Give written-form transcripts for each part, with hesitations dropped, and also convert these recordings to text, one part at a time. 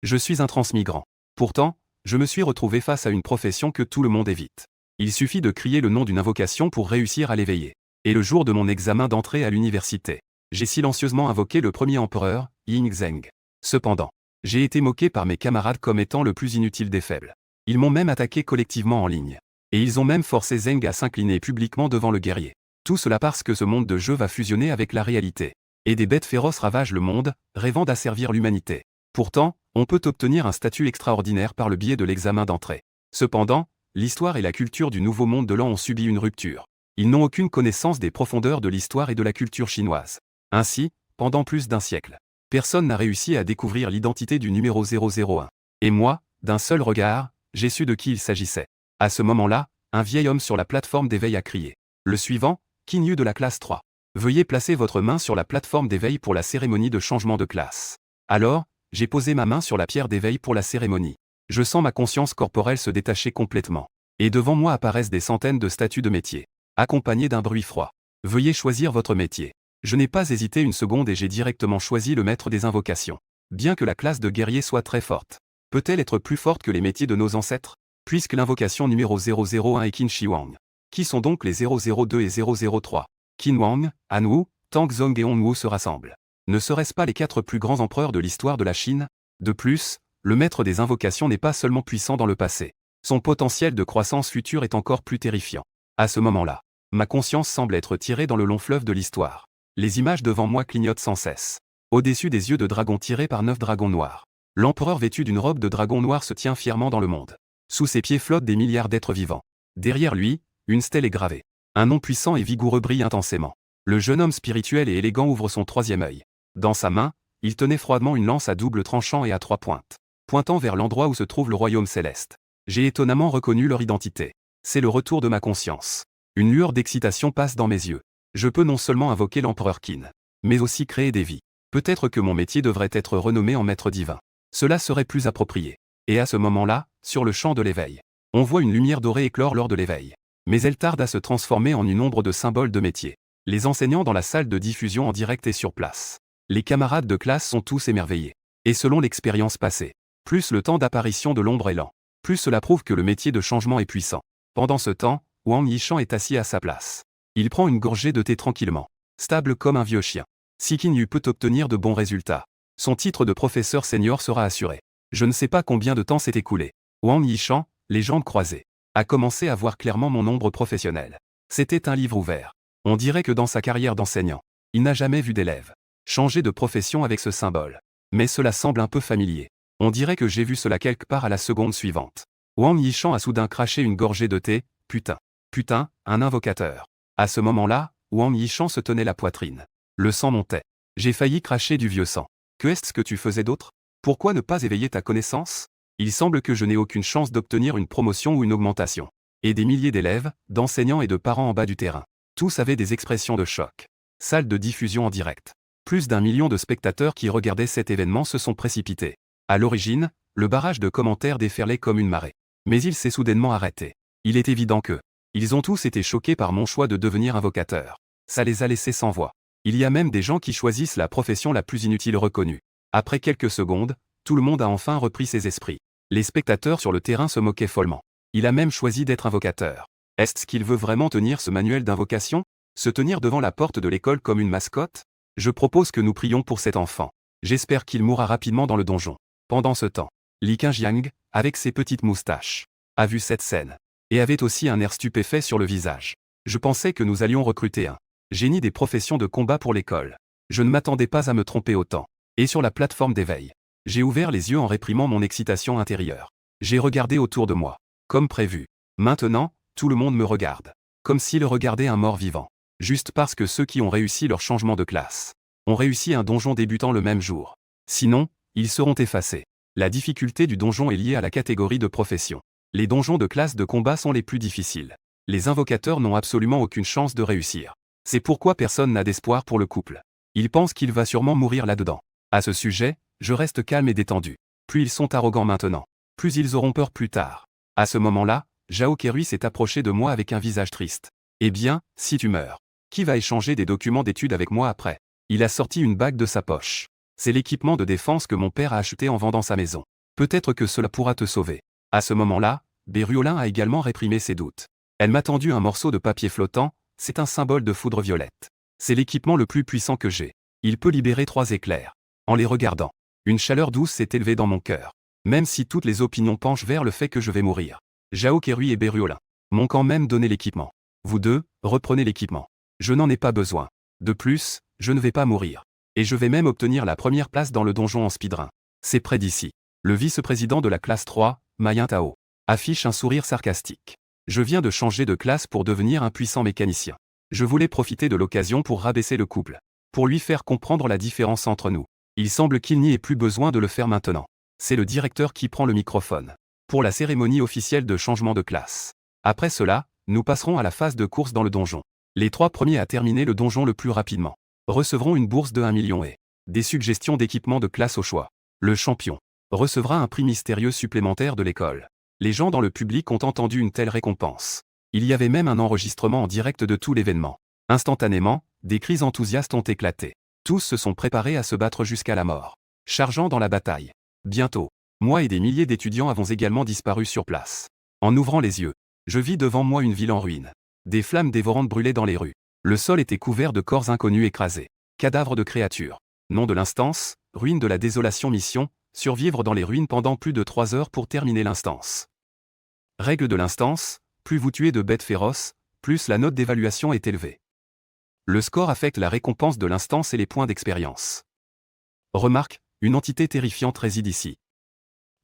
Je suis un transmigrant. Pourtant, je me suis retrouvé face à une profession que tout le monde évite. Il suffit de crier le nom d'une invocation pour réussir à l'éveiller. Et le jour de mon examen d'entrée à l'université, j'ai silencieusement invoqué le premier empereur, Ying Zheng. Cependant, j'ai été moqué par mes camarades comme étant le plus inutile des faibles. Ils m'ont même attaqué collectivement en ligne. Et ils ont même forcé Zheng à s'incliner publiquement devant le guerrier. Tout cela parce que ce monde de jeu va fusionner avec la réalité. Et des bêtes féroces ravagent le monde, rêvant d'asservir l'humanité. Pourtant, on peut obtenir un statut extraordinaire par le biais de l'examen d'entrée. Cependant, l'histoire et la culture du nouveau monde de l'an ont subi une rupture. Ils n'ont aucune connaissance des profondeurs de l'histoire et de la culture chinoise. Ainsi, pendant plus d'un siècle, personne n'a réussi à découvrir l'identité du numéro 001. Et moi, d'un seul regard, j'ai su de qui il s'agissait. À ce moment-là, un vieil homme sur la plateforme d'éveil a crié. Le suivant, Qin Yu de la classe 3. Veuillez placer votre main sur la plateforme d'éveil pour la cérémonie de changement de classe. Alors, j'ai posé ma main sur la pierre d'éveil pour la cérémonie. Je sens ma conscience corporelle se détacher complètement. Et devant moi apparaissent des centaines de statues de métiers, accompagnées d'un bruit froid. Veuillez choisir votre métier. Je n'ai pas hésité une seconde et j'ai directement choisi le maître des invocations. Bien que la classe de guerrier soit très forte, peut-elle être plus forte que les métiers de nos ancêtres? Puisque l'invocation numéro 001 est Qin Shi Huang. Qui sont donc les 002 et 003? Qin Huang, Han Wu, Tang Zong et Hong Wu se rassemblent. Ne seraient-ce pas les 4 plus grands empereurs de l'histoire de la Chine? De plus, le maître des invocations n'est pas seulement puissant dans le passé. Son potentiel de croissance future est encore plus terrifiant. À ce moment-là, ma conscience semble être tirée dans le long fleuve de l'histoire. Les images devant moi clignotent sans cesse. Au-dessus des yeux de dragon tirés par 9 dragons noirs, l'empereur vêtu d'une robe de dragon noir se tient fièrement dans le monde. Sous ses pieds flottent des milliards d'êtres vivants. Derrière lui, une stèle est gravée. Un nom puissant et vigoureux brille intensément. Le jeune homme spirituel et élégant ouvre son troisième œil. Dans sa main, il tenait froidement une lance à double tranchant et à 3 pointes, pointant vers l'endroit où se trouve le royaume céleste. J'ai étonnamment reconnu leur identité. C'est le retour de ma conscience. Une lueur d'excitation passe dans mes yeux. Je peux non seulement invoquer l'empereur Qin, mais aussi créer des vies. Peut-être que mon métier devrait être renommé en maître divin. Cela serait plus approprié. Et à ce moment-là, sur le champ de l'éveil, on voit une lumière dorée éclore lors de l'éveil. Mais elle tarde à se transformer en une ombre de symboles de métier. Les enseignants dans la salle de diffusion en direct et sur place. Les camarades de classe sont tous émerveillés. Et selon l'expérience passée, plus le temps d'apparition de l'ombre est lent, plus cela prouve que le métier de changement est puissant. Pendant ce temps, Wang Yishan est assis à sa place. Il prend une gorgée de thé tranquillement, stable comme un vieux chien. Si Qin Yu peut obtenir de bons résultats, son titre de professeur senior sera assuré. Je ne sais pas combien de temps s'est écoulé. Wang Yishan, les jambes croisées, a commencé à voir clairement mon ombre professionnelle. C'était un livre ouvert. On dirait que dans sa carrière d'enseignant, il n'a jamais vu d'élève changer de profession avec ce symbole. Mais cela semble un peu familier. On dirait que j'ai vu cela quelque part à la seconde suivante. Wang Yishan a soudain craché une gorgée de thé. Putain. Putain, un invocateur. À ce moment-là, Wang Yishan se tenait la poitrine. Le sang montait. J'ai failli cracher du vieux sang. Que est-ce que tu faisais d'autre? Pourquoi ne pas éveiller ta connaissance? Il semble que je n'ai aucune chance d'obtenir une promotion ou une augmentation. Et des milliers d'élèves, d'enseignants et de parents en bas du terrain. Tous avaient des expressions de choc. Salle de diffusion en direct. Plus d'1 million de spectateurs qui regardaient cet événement se sont précipités. À l'origine, le barrage de commentaires déferlait comme une marée. Mais il s'est soudainement arrêté. Il est évident que ils ont tous été choqués par mon choix de devenir invocateur. Ça les a laissés sans voix. Il y a même des gens qui choisissent la profession la plus inutile reconnue. Après quelques secondes, tout le monde a enfin repris ses esprits. Les spectateurs sur le terrain se moquaient follement. Il a même choisi d'être invocateur. Est-ce qu'il veut vraiment tenir ce manuel d'invocation? Se tenir devant la porte de l'école comme une mascotte? Je propose que nous prions pour cet enfant. J'espère qu'il mourra rapidement dans le donjon. Pendant ce temps, Li Qingjiang, avec ses petites moustaches, a vu cette scène. Et avait aussi un air stupéfait sur le visage. Je pensais que nous allions recruter un génie des professions de combat pour l'école. Je ne m'attendais pas à me tromper autant. Et sur la plateforme d'éveil, j'ai ouvert les yeux en réprimant mon excitation intérieure. J'ai regardé autour de moi. Comme prévu. Maintenant, tout le monde me regarde. Comme s'il regardait un mort vivant. Juste parce que ceux qui ont réussi leur changement de classe ont réussi un donjon débutant le même jour. Sinon, ils seront effacés. La difficulté du donjon est liée à la catégorie de profession. Les donjons de classe de combat sont les plus difficiles. Les invocateurs n'ont absolument aucune chance de réussir. C'est pourquoi personne n'a d'espoir pour le couple. Ils pensent qu'il va sûrement mourir là-dedans. À ce sujet, je reste calme et détendu. Plus ils sont arrogants maintenant, plus ils auront peur plus tard. À ce moment-là, Zhao Kerui s'est approché de moi avec un visage triste. Eh bien, si tu meurs, qui va échanger des documents d'études avec moi après? Il a sorti une bague de sa poche. C'est l'équipement de défense que mon père a acheté en vendant sa maison. Peut-être que cela pourra te sauver. À ce moment-là, Bériolin a également réprimé ses doutes. Elle m'a tendu un morceau de papier flottant, c'est un symbole de foudre violette. C'est l'équipement le plus puissant que j'ai. Il peut libérer 3 éclairs. En les regardant, une chaleur douce s'est élevée dans mon cœur. Même si toutes les opinions penchent vers le fait que je vais mourir. Jao Kerui et Bériolin m'ont quand même donné l'équipement. Vous deux, reprenez l'équipement. Je n'en ai pas besoin. De plus, je ne vais pas mourir. Et je vais même obtenir la première place dans le donjon en speedrun. C'est près d'ici. Le vice-président de la classe 3, Mayin Tao, affiche un sourire sarcastique. Je viens de changer de classe pour devenir un puissant mécanicien. Je voulais profiter de l'occasion pour rabaisser le couple. Pour lui faire comprendre la différence entre nous. Il semble qu'il n'y ait plus besoin de le faire maintenant. C'est le directeur qui prend le microphone. Pour la cérémonie officielle de changement de classe. Après cela, nous passerons à la phase de course dans le donjon. Les 3 premiers à terminer le donjon le plus rapidement recevront une bourse de 1 million et des suggestions d'équipement de classe au choix. Le champion recevra un prix mystérieux supplémentaire de l'école. Les gens dans le public ont entendu une telle récompense. Il y avait même un enregistrement en direct de tout l'événement. Instantanément, des cris enthousiastes ont éclaté. Tous se sont préparés à se battre jusqu'à la mort, chargeant dans la bataille. Bientôt, moi et des milliers d'étudiants avons également disparu sur place. En ouvrant les yeux, je vis devant moi une ville en ruine. Des flammes dévorantes brûlaient dans les rues. Le sol était couvert de corps inconnus écrasés. Cadavres de créatures. Nom de l'instance, ruine de la désolation mission, survivre dans les ruines pendant plus de 3 heures pour terminer l'instance. Règle de l'instance, plus vous tuez de bêtes féroces, plus la note d'évaluation est élevée. Le score affecte la récompense de l'instance et les points d'expérience. Remarque, une entité terrifiante réside ici.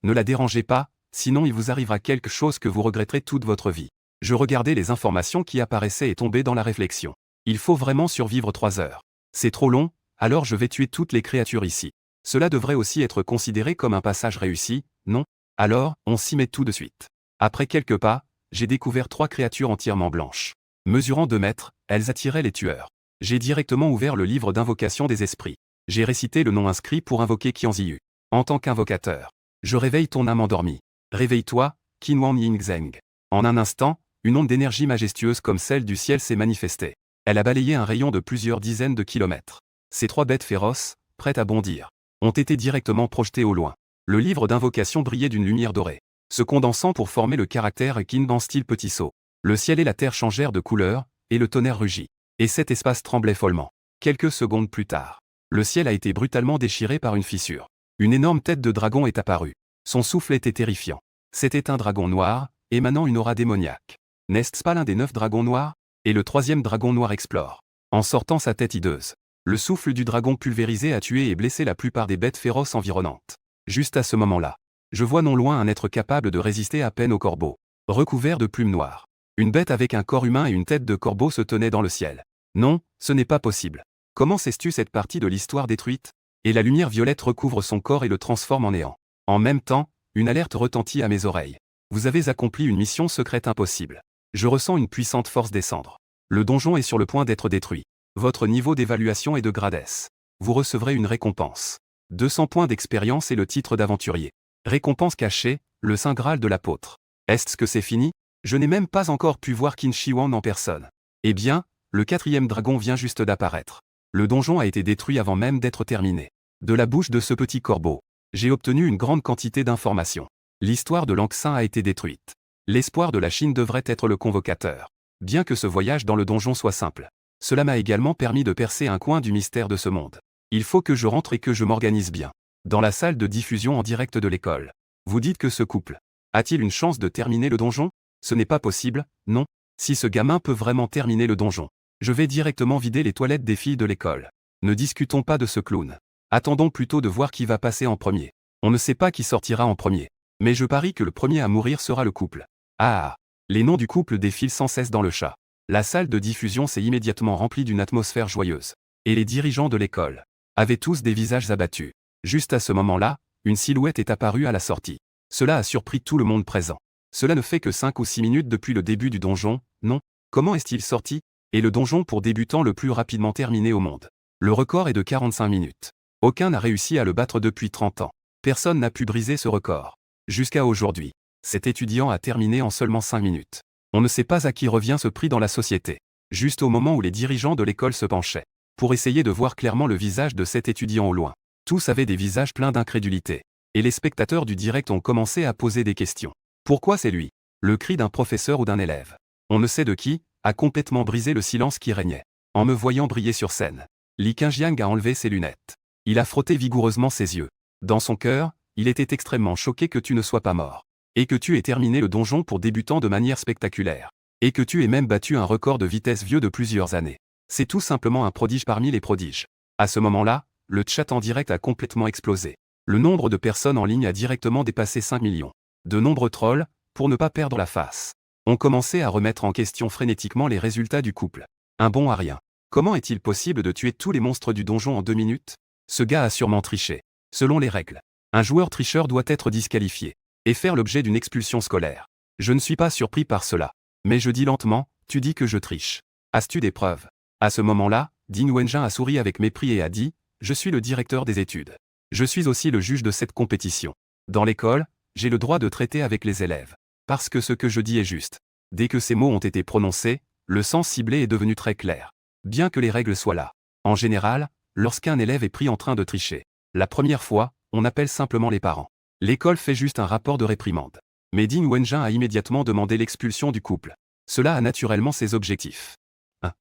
Ne la dérangez pas, sinon il vous arrivera quelque chose que vous regretterez toute votre vie. Je regardais les informations qui apparaissaient et tombais dans la réflexion. Il faut vraiment survivre 3 heures. C'est trop long, alors je vais tuer toutes les créatures ici. Cela devrait aussi être considéré comme un passage réussi, non? Alors, on s'y met tout de suite. Après quelques pas, j'ai découvert 3 créatures entièrement blanches. Mesurant 2 mètres, elles attiraient les tueurs. J'ai directement ouvert le livre d'invocation des esprits. J'ai récité le nom inscrit pour invoquer Qianziyu. En tant qu'invocateur, je réveille ton âme endormie. Réveille-toi, Qinwan Yingzeng. En un instant, une onde d'énergie majestueuse comme celle du ciel s'est manifestée. Elle a balayé un rayon de plusieurs dizaines de kilomètres. Ces 3 bêtes féroces, prêtes à bondir, ont été directement projetées au loin. Le livre d'invocation brillait d'une lumière dorée, se condensant pour former le caractère Qin en style petit saut. Le ciel et la terre changèrent de couleur, et le tonnerre rugit. Et cet espace tremblait follement. Quelques secondes plus tard, le ciel a été brutalement déchiré par une fissure. Une énorme tête de dragon est apparue. Son souffle était terrifiant. C'était un dragon noir, émanant une aura démoniaque. N'est-ce pas l'un des 9 dragons noirs? Et le 3e dragon noir explore, en sortant sa tête hideuse. Le souffle du dragon pulvérisé a tué et blessé la plupart des bêtes féroces environnantes. Juste à ce moment-là, je vois non loin un être capable de résister à peine au corbeau, recouvert de plumes noires. Une bête avec un corps humain et une tête de corbeau se tenait dans le ciel. Non, ce n'est pas possible. Comment sais-tu cette partie de l'histoire détruite? Et la lumière violette recouvre son corps et le transforme en néant. En même temps, une alerte retentit à mes oreilles. Vous avez accompli une mission secrète impossible. Je ressens une puissante force descendre. Le donjon est sur le point d'être détruit. Votre niveau d'évaluation est de grade S. Vous recevrez une récompense. 200 points d'expérience et le titre d'aventurier. Récompense cachée, le Saint Graal de l'apôtre. Est-ce que c'est fini? Je n'ai même pas encore pu voir Qin Shi Huang en personne. Eh bien, le 4e dragon vient juste d'apparaître. Le donjon a été détruit avant même d'être terminé. De la bouche de ce petit corbeau, j'ai obtenu une grande quantité d'informations. L'histoire de Langxin a été détruite. L'espoir de la Chine devrait être le convocateur. Bien que ce voyage dans le donjon soit simple, cela m'a également permis de percer un coin du mystère de ce monde. Il faut que je rentre et que je m'organise bien. Dans la salle de diffusion en direct de l'école. Vous dites que ce couple a-t-il une chance de terminer le donjon? Ce n'est pas possible, non. Si ce gamin peut vraiment terminer le donjon, je vais directement vider les toilettes des filles de l'école. Ne discutons pas de ce clown. Attendons plutôt de voir qui va passer en premier. On ne sait pas qui sortira en premier. Mais je parie que le premier à mourir sera le couple. Ah! Les noms du couple défilent sans cesse dans le chat. La salle de diffusion s'est immédiatement remplie d'une atmosphère joyeuse. Et les dirigeants de l'école avaient tous des visages abattus. Juste à ce moment-là, une silhouette est apparue à la sortie. Cela a surpris tout le monde présent. Cela ne fait que 5 ou 6 minutes depuis le début du donjon, non? Comment est-il sorti? Et le donjon pour débutants le plus rapidement terminé au monde. Le record est de 45 minutes. Aucun n'a réussi à le battre depuis 30 ans. Personne n'a pu briser ce record. Jusqu'à aujourd'hui, cet étudiant a terminé en seulement 5 minutes. On ne sait pas à qui revient ce prix dans la société. Juste au moment où les dirigeants de l'école se penchaient, pour essayer de voir clairement le visage de cet étudiant au loin. Tous avaient des visages pleins d'incrédulité. Et les spectateurs du direct ont commencé à poser des questions. Pourquoi c'est lui? Le cri d'un professeur ou d'un élève, on ne sait de qui, a complètement brisé le silence qui régnait. En me voyant briller sur scène, Li Qingjiang a enlevé ses lunettes. Il a frotté vigoureusement ses yeux. Dans son cœur, il était extrêmement choqué que tu ne sois pas mort. Et que tu aies terminé le donjon pour débutant de manière spectaculaire. Et que tu aies même battu un record de vitesse vieux de plusieurs années. C'est tout simplement un prodige parmi les prodiges. À ce moment-là, le chat en direct a complètement explosé. Le nombre de personnes en ligne a directement dépassé 5 millions. De nombreux trolls, pour ne pas perdre la face, ont commencé à remettre en question frénétiquement les résultats du couple. Un bon à rien. Comment est-il possible de tuer tous les monstres du donjon en 2 minutes? Ce gars a sûrement triché. Selon les règles, un joueur tricheur doit être disqualifié et faire l'objet d'une expulsion scolaire. Je ne suis pas surpris par cela. Mais je dis lentement, tu dis que je triche. As-tu des preuves? À ce moment-là, Ding Wenjing a souri avec mépris et a dit, je suis le directeur des études. Je suis aussi le juge de cette compétition. Dans l'école, j'ai le droit de traiter avec les élèves. Parce que ce que je dis est juste. Dès que ces mots ont été prononcés, le sens ciblé est devenu très clair. Bien que les règles soient là. En général, lorsqu'un élève est pris en train de tricher, la première fois, on appelle simplement les parents. L'école fait juste un rapport de réprimande. Mais Ding Wenjing a immédiatement demandé l'expulsion du couple. Cela a naturellement ses objectifs. 1.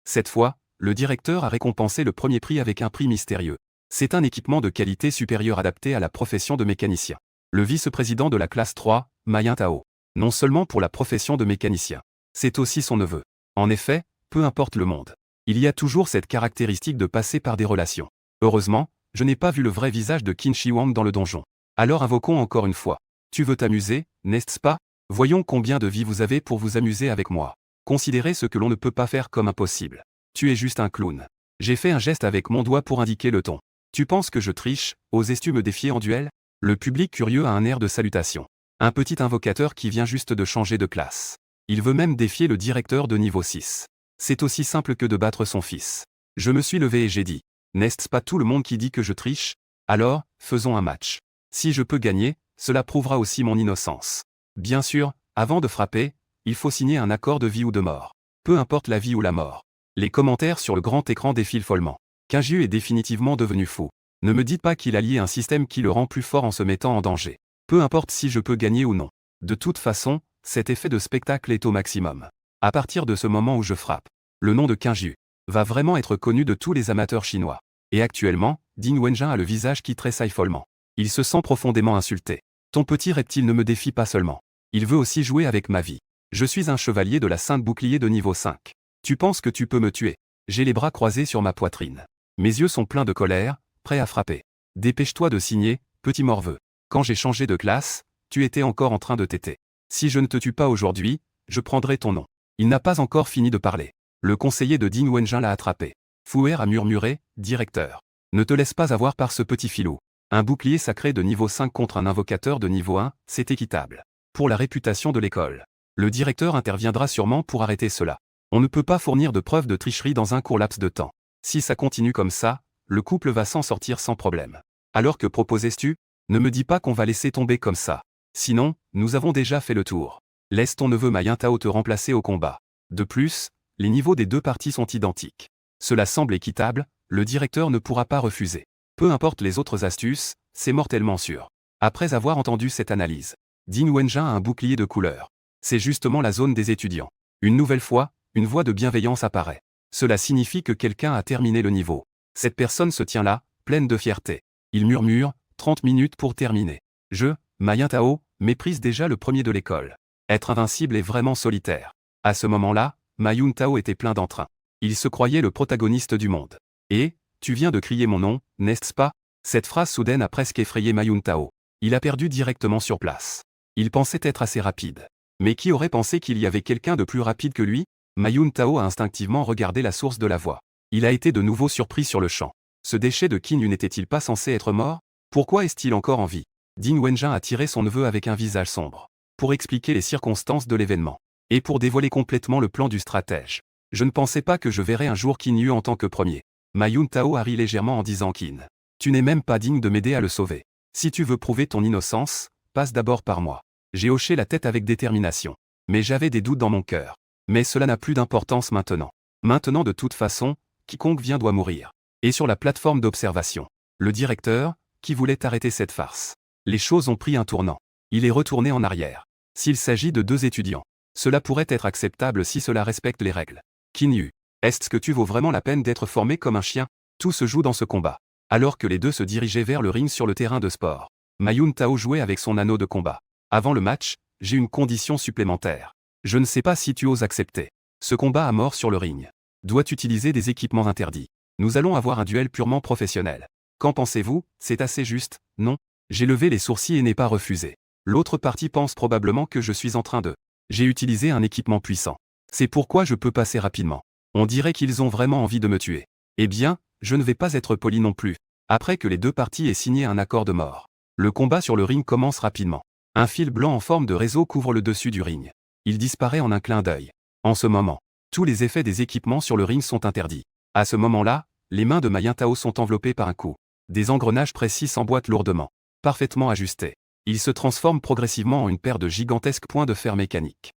Cette fois, le directeur a récompensé le premier prix avec un prix mystérieux. C'est un équipement de qualité supérieure adapté à la profession de mécanicien. Le vice-président de la classe 3, Ma Yuntao. Non seulement pour la profession de mécanicien, c'est aussi son neveu. En effet, peu importe le monde, il y a toujours cette caractéristique de passer par des relations. Heureusement, je n'ai pas vu le vrai visage de Qin Shi Huang dans le donjon. Alors invoquons encore une fois. Tu veux t'amuser, n'est-ce pas? Voyons combien de vie vous avez pour vous amuser avec moi. Considérez ce que l'on ne peut pas faire comme impossible. Tu es juste un clown. J'ai fait un geste avec mon doigt pour indiquer le ton. Tu penses que je triche? Oses-tu me défier en duel? Le public curieux a un air de salutation. Un petit invocateur qui vient juste de changer de classe. Il veut même défier le directeur de niveau 6. C'est aussi simple que de battre son fils. Je me suis levé et j'ai dit, n'est-ce pas tout le monde qui dit que je triche? Alors, faisons un match. Si je peux gagner, cela prouvera aussi mon innocence. Bien sûr, avant de frapper, il faut signer un accord de vie ou de mort. Peu importe la vie ou la mort. Les commentaires sur le grand écran défilent follement. Qingjiu est définitivement devenu fou. Ne me dites pas qu'il a lié un système qui le rend plus fort en se mettant en danger. Peu importe si je peux gagner ou non. De toute façon, cet effet de spectacle est au maximum. À partir de ce moment où je frappe, le nom de Qingjiu va vraiment être connu de tous les amateurs chinois. Et actuellement, Ding Wenjing a le visage qui tressaille follement. Il se sent profondément insulté. Ton petit reptile ne me défie pas seulement. Il veut aussi jouer avec ma vie. Je suis un chevalier de la Sainte Bouclier de niveau 5. Tu penses que tu peux me tuer? J'ai les bras croisés sur ma poitrine. Mes yeux sont pleins de colère, prêts à frapper. Dépêche-toi de signer, petit morveux. Quand j'ai changé de classe, tu étais encore en train de téter. Si je ne te tue pas aujourd'hui, je prendrai ton nom. Il n'a pas encore fini de parler. Le conseiller de Ding Wenjing l'a attrapé. Fouer a murmuré, directeur. Ne te laisse pas avoir par ce petit filou. Un bouclier sacré de niveau 5 contre un invocateur de niveau 1, c'est équitable. Pour la réputation de l'école. Le directeur interviendra sûrement pour arrêter cela. On ne peut pas fournir de preuves de tricherie dans un court laps de temps. Si ça continue comme ça, le couple va s'en sortir sans problème. Alors que proposes-tu? Ne me dis pas qu'on va laisser tomber comme ça. Sinon, nous avons déjà fait le tour. Laisse ton neveu Ma Yuntao te remplacer au combat. De plus, les niveaux des deux parties sont identiques. Cela semble équitable, le directeur ne pourra pas refuser. Peu importe les autres astuces, c'est mortellement sûr. Après avoir entendu cette analyse, Ding Wenjing a un bouclier de couleur. C'est justement la zone des étudiants. Une nouvelle fois, une voix de bienveillance apparaît. Cela signifie que quelqu'un a terminé le niveau. Cette personne se tient là, pleine de fierté. Il murmure, 30 minutes pour terminer. Je, Ma Yuntao, méprise déjà le premier de l'école. Être invincible est vraiment solitaire. À ce moment-là, Ma Yuntao était plein d'entrain. Il se croyait le protagoniste du monde. Et, tu viens de crier mon nom, n'est-ce pas? Cette phrase soudaine a presque effrayé Ma Yuntao. Il a perdu directement sur place. Il pensait être assez rapide. Mais qui aurait pensé qu'il y avait quelqu'un de plus rapide que lui? Ma Yuntao a instinctivement regardé la source de la voix. Il a été de nouveau surpris sur le champ. Ce déchet de Qin Yu n'était-il pas censé être mort? Pourquoi est-il encore en vie? Ding Wenjing a tiré son neveu avec un visage sombre. Pour expliquer les circonstances de l'événement. Et pour dévoiler complètement le plan du stratège. Je ne pensais pas que je verrais un jour Qin Yu en tant que premier. Ma Yuntao a ri légèrement en disant Qin. Tu n'es même pas digne de m'aider à le sauver. Si tu veux prouver ton innocence, passe d'abord par moi. J'ai hoché la tête avec détermination. Mais j'avais des doutes dans mon cœur. Mais cela n'a plus d'importance maintenant. Maintenant de toute façon, quiconque vient doit mourir. Et sur la plateforme d'observation, Le directeur, qui voulait arrêter cette farce. Les choses ont pris un tournant. Il est retourné en arrière. S'il s'agit de 2 étudiants, cela pourrait être acceptable si cela respecte les règles. Qin Yu, est-ce que tu vaux vraiment la peine d'être formé comme un chien? Tout se joue dans ce combat. Alors que les deux se dirigeaient vers le ring sur le terrain de sport, Mayun Tao jouait avec son anneau de combat. Avant le match, j'ai une condition supplémentaire. Je ne sais pas si tu oses accepter. Ce combat à mort sur le ring doit utiliser des équipements interdits. Nous allons avoir un duel purement professionnel. Qu'en pensez-vous? C'est assez juste, non? J'ai levé les sourcils et n'ai pas refusé. L'autre partie pense probablement que je suis en train de... J'ai utilisé un équipement puissant. C'est pourquoi je peux passer rapidement. On dirait qu'ils ont vraiment envie de me tuer. Eh bien, je ne vais pas être poli non plus. Après que les deux parties aient signé un accord de mort, le combat sur le ring commence rapidement. Un fil blanc en forme de réseau couvre le dessus du ring. Il disparaît en un clin d'œil. En ce moment, tous les effets des équipements sur le ring sont interdits. À ce moment-là, les mains de Mayun Tao sont enveloppées par un coup. Des engrenages précis s'emboîtent lourdement, parfaitement ajustés. Il se transforme progressivement en une paire de gigantesques points de fer mécaniques.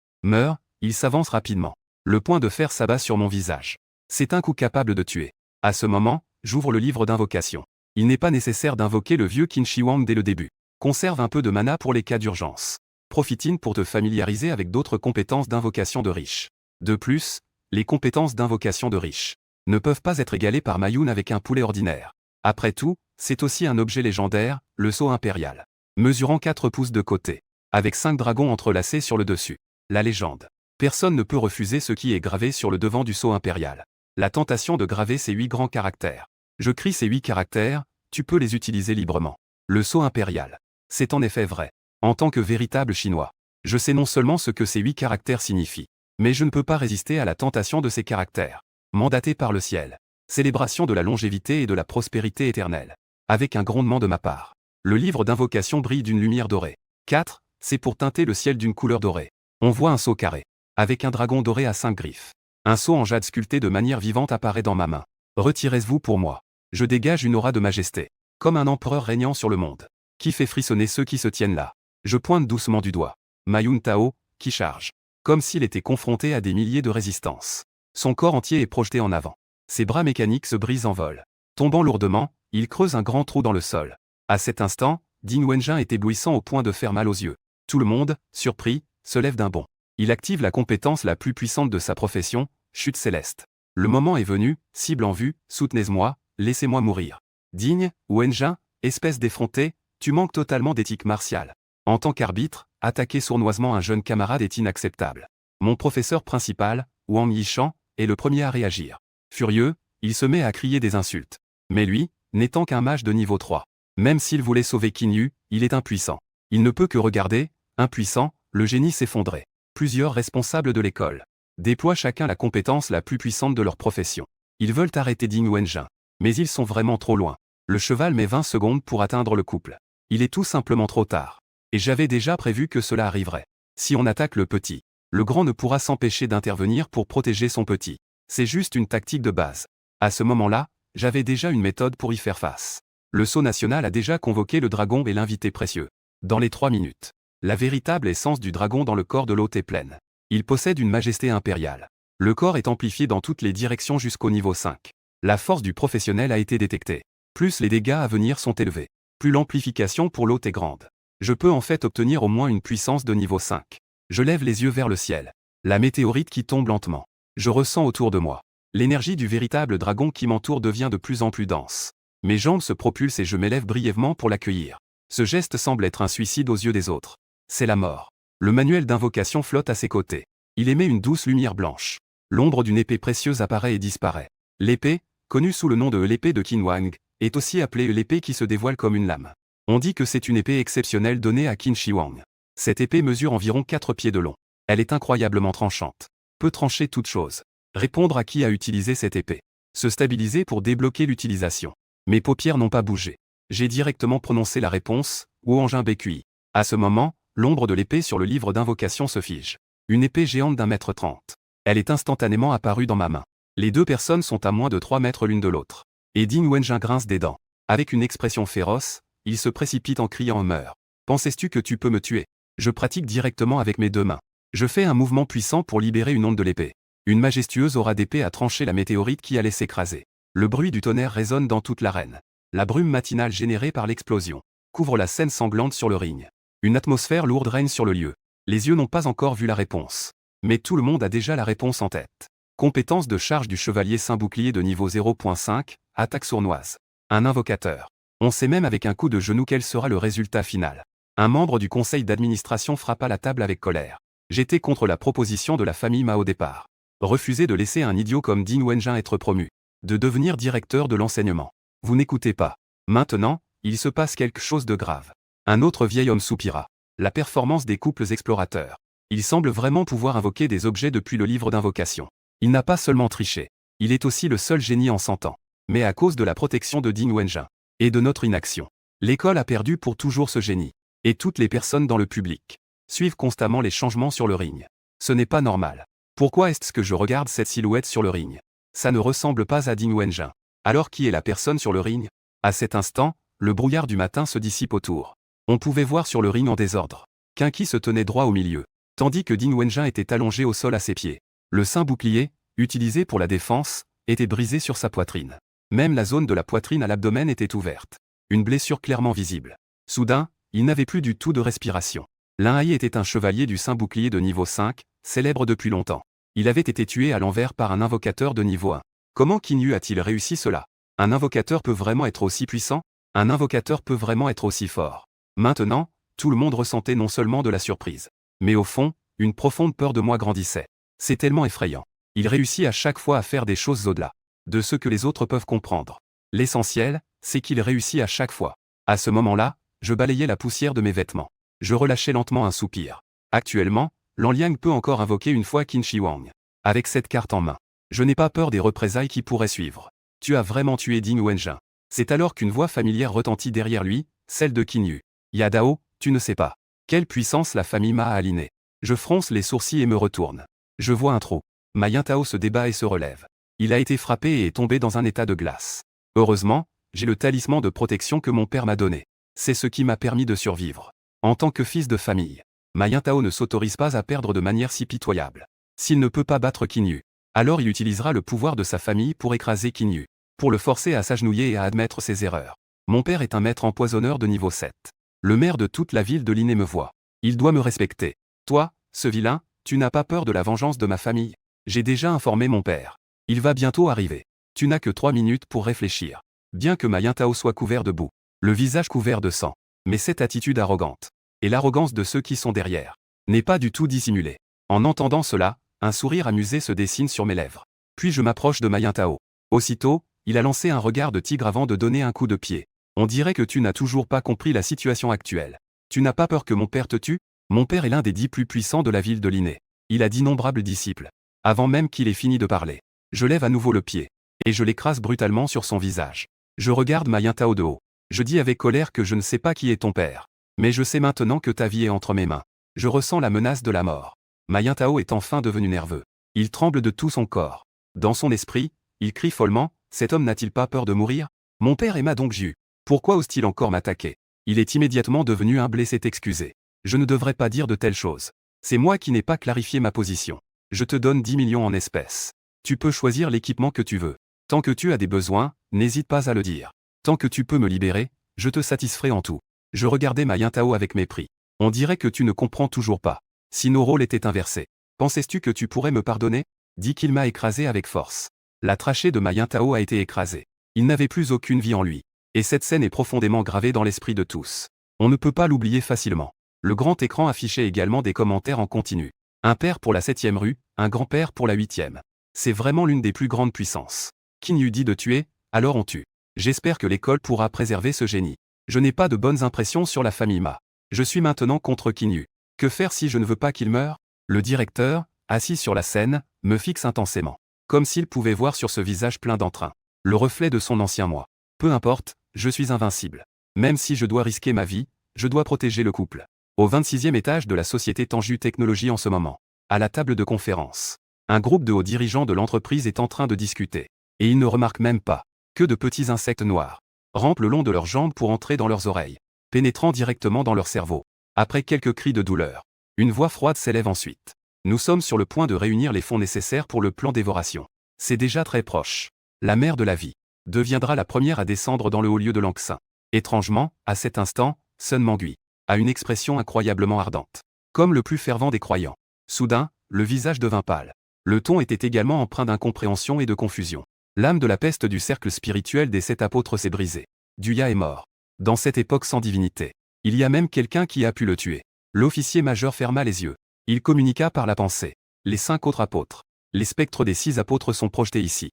Il s'avance rapidement. Le point de fer s'abat sur mon visage. C'est un coup capable de tuer. À ce moment, j'ouvre le livre d'invocation. Il n'est pas nécessaire d'invoquer le vieux Qin Shi Huang dès le début. Conserve un peu de mana pour les cas d'urgence. Profite-en pour te familiariser avec d'autres compétences d'invocation de riche. De plus, les compétences d'invocation de riche ne peuvent pas être égalées par Mayun avec un poulet ordinaire. Après tout, c'est aussi un objet légendaire, le sceau impérial. Mesurant 4 pouces de côté, avec 5 dragons entrelacés sur le dessus. La légende. Personne ne peut refuser ce qui est gravé sur le devant du sceau impérial. La tentation de graver ces 8 grands caractères. Je crie ces 8 caractères, tu peux les utiliser librement. Le sceau impérial. C'est en effet vrai. En tant que véritable chinois, je sais non seulement ce que ces 8 caractères signifient, mais je ne peux pas résister à la tentation de ces caractères. Mandaté par le ciel. Célébration de la longévité et de la prospérité éternelle. Avec un grondement de ma part. Le livre d'invocation brille d'une lumière dorée. 4. C'est pour teinter le ciel d'une couleur dorée. On voit un sceau carré. Avec un dragon doré à 5 griffes. Un sceau en jade sculpté de manière vivante apparaît dans ma main. Retirez-vous pour moi. Je dégage une aura de majesté. Comme un empereur régnant sur le monde. Qui fait frissonner ceux qui se tiennent là. Je pointe doucement du doigt. Mayun Tao, qui charge. Comme s'il était confronté à des milliers de résistances. Son corps entier est projeté en avant. Ses bras mécaniques se brisent en vol. Tombant lourdement, il creuse un grand trou dans le sol. À cet instant, Ding Wenjin est éblouissant au point de faire mal aux yeux. Tout le monde, surpris, se lève d'un bond. Il active la compétence la plus puissante de sa profession, chute céleste. Le moment est venu, cible en vue, soutenez-moi, laissez-moi mourir. Ding Wenjin, espèce d'effronté, tu manques totalement d'éthique martiale. En tant qu'arbitre, attaquer sournoisement un jeune camarade est inacceptable. Mon professeur principal, Wang Yishan, est le premier à réagir. Furieux, il se met à crier des insultes. Mais lui, n'étant qu'un mage de niveau 3. Même s'il voulait sauver Qin Yu, il est impuissant. Il ne peut que regarder, impuissant, le génie s'effondrer. Plusieurs responsables de l'école déploient chacun la compétence la plus puissante de leur profession. Ils veulent arrêter Ding Wenjin. Mais ils sont vraiment trop loin. Le cheval met 20 secondes pour atteindre le couple. Il est tout simplement trop tard. Et j'avais déjà prévu que cela arriverait. Si on attaque le petit, le grand ne pourra s'empêcher d'intervenir pour protéger son petit. C'est juste une tactique de base. À ce moment-là, j'avais déjà une méthode pour y faire face. Le sceau national a déjà convoqué le dragon et l'invité précieux. Dans les 3 minutes, la véritable essence du dragon dans le corps de l'hôte est pleine. Il possède une majesté impériale. Le corps est amplifié dans toutes les directions jusqu'au niveau 5. La force du professionnel a été détectée. Plus les dégâts à venir sont élevés, plus l'amplification pour l'hôte est grande. Je peux en fait obtenir au moins une puissance de niveau 5. Je lève les yeux vers le ciel. La météorite qui tombe lentement. Je ressens autour de moi. L'énergie du véritable dragon qui m'entoure devient de plus en plus dense. Mes jambes se propulsent et je m'élève brièvement pour l'accueillir. Ce geste semble être un suicide aux yeux des autres. C'est la mort. Le manuel d'invocation flotte à ses côtés. Il émet une douce lumière blanche. L'ombre d'une épée précieuse apparaît et disparaît. L'épée, connue sous le nom de l'épée de Qin Wang, est aussi appelée l'épée qui se dévoile comme une lame. On dit que c'est une épée exceptionnelle donnée à Qin Shi Huang. Cette épée mesure environ 4 pieds de long. Elle est incroyablement tranchante. Peut trancher toute chose. Répondre à qui a utilisé cette épée. Se stabiliser pour débloquer l'utilisation. Mes paupières n'ont pas bougé. J'ai directement prononcé la réponse, Wuanjin BQI. À ce moment, l'ombre de l'épée sur le livre d'invocation se fige. Une épée géante d'1,30 m. Elle est instantanément apparue dans ma main. Les deux personnes sont à moins de 3 mètres l'une de l'autre. Et Ding Wenjin grince des dents. Avec une expression féroce, il se précipite en criant « Meurs ». Pensais-tu que tu peux me tuer? Je pratique directement avec mes 2 mains. Je fais un mouvement puissant pour libérer une onde de l'épée. Une majestueuse aura d'épée a tranché la météorite qui allait s'écraser. Le bruit du tonnerre résonne dans toute l'arène. La brume matinale générée par l'explosion couvre la scène sanglante sur le ring. Une atmosphère lourde règne sur le lieu. Les yeux n'ont pas encore vu la réponse. Mais tout le monde a déjà la réponse en tête. Compétence de charge du chevalier Saint-Bouclier de niveau 0.5, attaque sournoise. Un invocateur. On sait même avec un coup de genou quel sera le résultat final. Un membre du conseil d'administration frappa la table avec colère. J'étais contre la proposition de la famille Ma au départ. Refuser de laisser un idiot comme Ding Wenjin être promu. De devenir directeur de l'enseignement. Vous n'écoutez pas. Maintenant, il se passe quelque chose de grave. Un autre vieil homme soupira. La performance des couples explorateurs. Il semble vraiment pouvoir invoquer des objets depuis le livre d'invocation. Il n'a pas seulement triché. Il est aussi le seul génie en 100 ans. Mais à cause de la protection de Ding Wenjin. Et de notre inaction. L'école a perdu pour toujours ce génie. Et toutes les personnes dans le public suivent constamment les changements sur le ring. Ce n'est pas normal. Pourquoi est-ce que je regarde cette silhouette sur le ring? Ça ne ressemble pas à Ding Wenjin. Alors qui est la personne sur le ring? À cet instant, le brouillard du matin se dissipe autour. On pouvait voir sur le ring en désordre Kinky se tenait droit au milieu, tandis que Ding Wenjin était allongé au sol à ses pieds. Le Saint-Bouclier, utilisé pour la défense, était brisé sur sa poitrine. Même la zone de la poitrine à l'abdomen était ouverte. Une blessure clairement visible. Soudain, il n'avait plus du tout de respiration. Lin Hai était un chevalier du Saint-Bouclier de niveau 5, célèbre depuis longtemps. Il avait été tué à l'envers par un invocateur de niveau 1. Comment Qin Yu a-t-il réussi cela? Un invocateur peut vraiment être aussi puissant? Un invocateur peut vraiment être aussi fort? Maintenant, tout le monde ressentait non seulement de la surprise, mais au fond, une profonde peur de moi grandissait. C'est tellement effrayant. Il réussit à chaque fois à faire des choses au-delà de ce que les autres peuvent comprendre. L'essentiel, c'est qu'il réussit à chaque fois. À ce moment-là, je balayais la poussière de mes vêtements. Je relâchais lentement un soupir. Actuellement, Lan Liang peut encore invoquer une fois Qin Shi Huang. Avec cette carte en main, je n'ai pas peur des représailles qui pourraient suivre. Tu as vraiment tué Ding Wenjin. C'est alors qu'une voix familière retentit derrière lui, celle de Qin Yu. Yadao, tu ne sais pas. Quelle puissance la famille Ma a aligné. Je fronce les sourcils et me retourne. Je vois un trou. Ma Yintao se débat et se relève. Il a été frappé et est tombé dans un état de glace. Heureusement, j'ai le talisman de protection que mon père m'a donné. C'est ce qui m'a permis de survivre. En tant que fils de famille, Ma Yintao ne s'autorise pas à perdre de manière si pitoyable. S'il ne peut pas battre Qin Yu, alors il utilisera le pouvoir de sa famille pour écraser Qin Yu, pour le forcer à s'agenouiller et à admettre ses erreurs. Mon père est un maître empoisonneur de niveau 7. Le maire de toute la ville de Linné me voit. Il doit me respecter. Toi, ce vilain, tu n'as pas peur de la vengeance de ma famille? J'ai déjà informé mon père. Il va bientôt arriver. Tu n'as que 3 minutes pour réfléchir. Bien que Ma Yintao soit couvert de boue, le visage couvert de sang. Mais cette attitude arrogante, et l'arrogance de ceux qui sont derrière, n'est pas du tout dissimulée. En entendant cela, un sourire amusé se dessine sur mes lèvres. Puis je m'approche de Ma Yintao. Aussitôt, il a lancé un regard de tigre avant de donner un coup de pied. On dirait que tu n'as toujours pas compris la situation actuelle. Tu n'as pas peur que mon père te tue? Mon père est l'un des 10 plus puissants de la ville de Linné. Il a d'innombrables disciples. Avant même qu'il ait fini de parler, je lève à nouveau le pied, et je l'écrase brutalement sur son visage. Je regarde Ma Yintao de haut. Je dis avec colère que je ne sais pas qui est ton père. Mais je sais maintenant que ta vie est entre mes mains. Je ressens la menace de la mort. Ma Yintao est enfin devenu nerveux. Il tremble de tout son corps. Dans son esprit, il crie follement, cet homme n'a-t-il pas peur de mourir? Mon père est Ma Dongju. Pourquoi ose-t-il encore m'attaquer? Il est immédiatement devenu humble et s'est excusé. Je ne devrais pas dire de telles choses. C'est moi qui n'ai pas clarifié ma position. Je te donne 10 millions en espèces. Tu peux choisir l'équipement que tu veux. Tant que tu as des besoins, n'hésite pas à le dire. Tant que tu peux me libérer, je te satisferai en tout. Je regardais Ma Yintao avec mépris. On dirait que tu ne comprends toujours pas. Si nos rôles étaient inversés, pensais-tu que tu pourrais me pardonner? Dit qu'il m'a écrasé avec force. La trachée de Ma Yintao a été écrasée. Il n'avait plus aucune vie en lui. Et cette scène est profondément gravée dans l'esprit de tous. On ne peut pas l'oublier facilement. Le grand écran affichait également des commentaires en continu. Un père pour la 7e rue, un grand-père pour la 8e. C'est vraiment l'une des plus grandes puissances. Qin Yu dit de tuer, alors on tue. J'espère que l'école pourra préserver ce génie. Je n'ai pas de bonnes impressions sur la famille Ma. Je suis maintenant contre Qin Yu. Que faire si je ne veux pas qu'il meure? Le directeur, assis sur la scène, me fixe intensément. Comme s'il pouvait voir sur ce visage plein d'entrain le reflet de son ancien moi. Peu importe, je suis invincible. Même si je dois risquer ma vie, je dois protéger le couple. Au 26e étage de la société Tanju Technologies en ce moment. À la table de conférence. Un groupe de hauts dirigeants de l'entreprise est en train de discuter. Et ils ne remarquent même pas que de petits insectes noirs rampent le long de leurs jambes pour entrer dans leurs oreilles, pénétrant directement dans leur cerveau. Après quelques cris de douleur, une voix froide s'élève ensuite. Nous sommes sur le point de réunir les fonds nécessaires pour le plan d'évoration. C'est déjà très proche. La mère de la vie. deviendra la première à descendre dans le haut lieu de Lanxin. Étrangement, à cet instant, Sun Mangui a une expression incroyablement ardente. Comme le plus fervent des croyants. Soudain, le visage devint pâle. Le ton était également empreint d'incompréhension et de confusion. L'âme de la peste du cercle spirituel des 7 apôtres s'est brisée. Duya est mort. Dans cette époque sans divinité, il y a même quelqu'un qui a pu le tuer. L'officier majeur ferma les yeux. Il communiqua par la pensée. Les 5 autres apôtres. Les spectres des 6 apôtres sont projetés ici.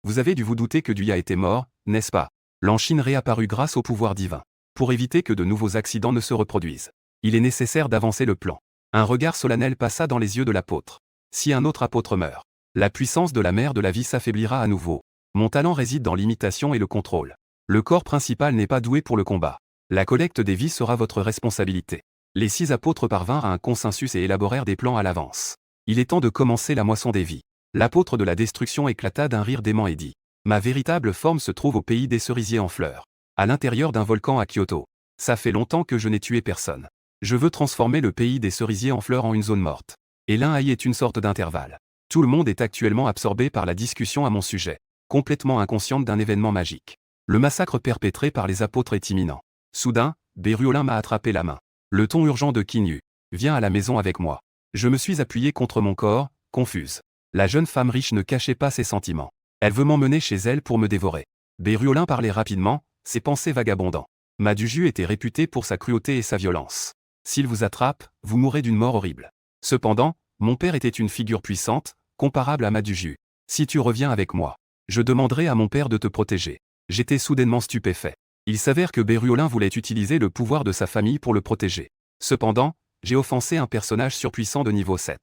Vous avez dû vous douter que Duya était mort, n'est-ce pas? L'Anchine réapparut grâce au pouvoir divin. Pour éviter que de nouveaux accidents ne se reproduisent, il est nécessaire d'avancer le plan. Un regard solennel passa dans les yeux de l'apôtre. Si un autre apôtre meurt, la puissance de la mère de la vie s'affaiblira à nouveau. Mon talent réside dans l'imitation et le contrôle. Le corps principal n'est pas doué pour le combat. La collecte des vies sera votre responsabilité. Les 6 apôtres parvinrent à un consensus et élaborèrent des plans à l'avance. Il est temps de commencer la moisson des vies. L'apôtre de la destruction éclata d'un rire dément et dit: Ma véritable forme se trouve au pays des cerisiers en fleurs. À l'intérieur d'un volcan à Kyoto. Ça fait longtemps que je n'ai tué personne. Je veux transformer le pays des cerisiers en fleurs en une zone morte. Et l'un-haï est une sorte d'intervalle. Tout le monde est actuellement absorbé par la discussion à mon sujet, complètement inconsciente d'un événement magique. Le massacre perpétré par les apôtres est imminent. Soudain, Béruolin m'a attrapé la main. Le ton urgent de Kinyu. Viens à la maison avec moi. Je me suis appuyé contre mon corps, confuse. La jeune femme riche ne cachait pas ses sentiments. Elle veut m'emmener chez elle pour me dévorer. Béruolin parlait rapidement, ses pensées vagabondant. Maduju était réputé pour sa cruauté et sa violence. S'il vous attrape, vous mourrez d'une mort horrible. Cependant, mon père était une figure puissante, comparable à Maduju. Si tu reviens avec moi, je demanderai à mon père de te protéger. J'étais soudainement stupéfait. Il s'avère que Béruolin voulait utiliser le pouvoir de sa famille pour le protéger. Cependant, j'ai offensé un personnage surpuissant de niveau 7.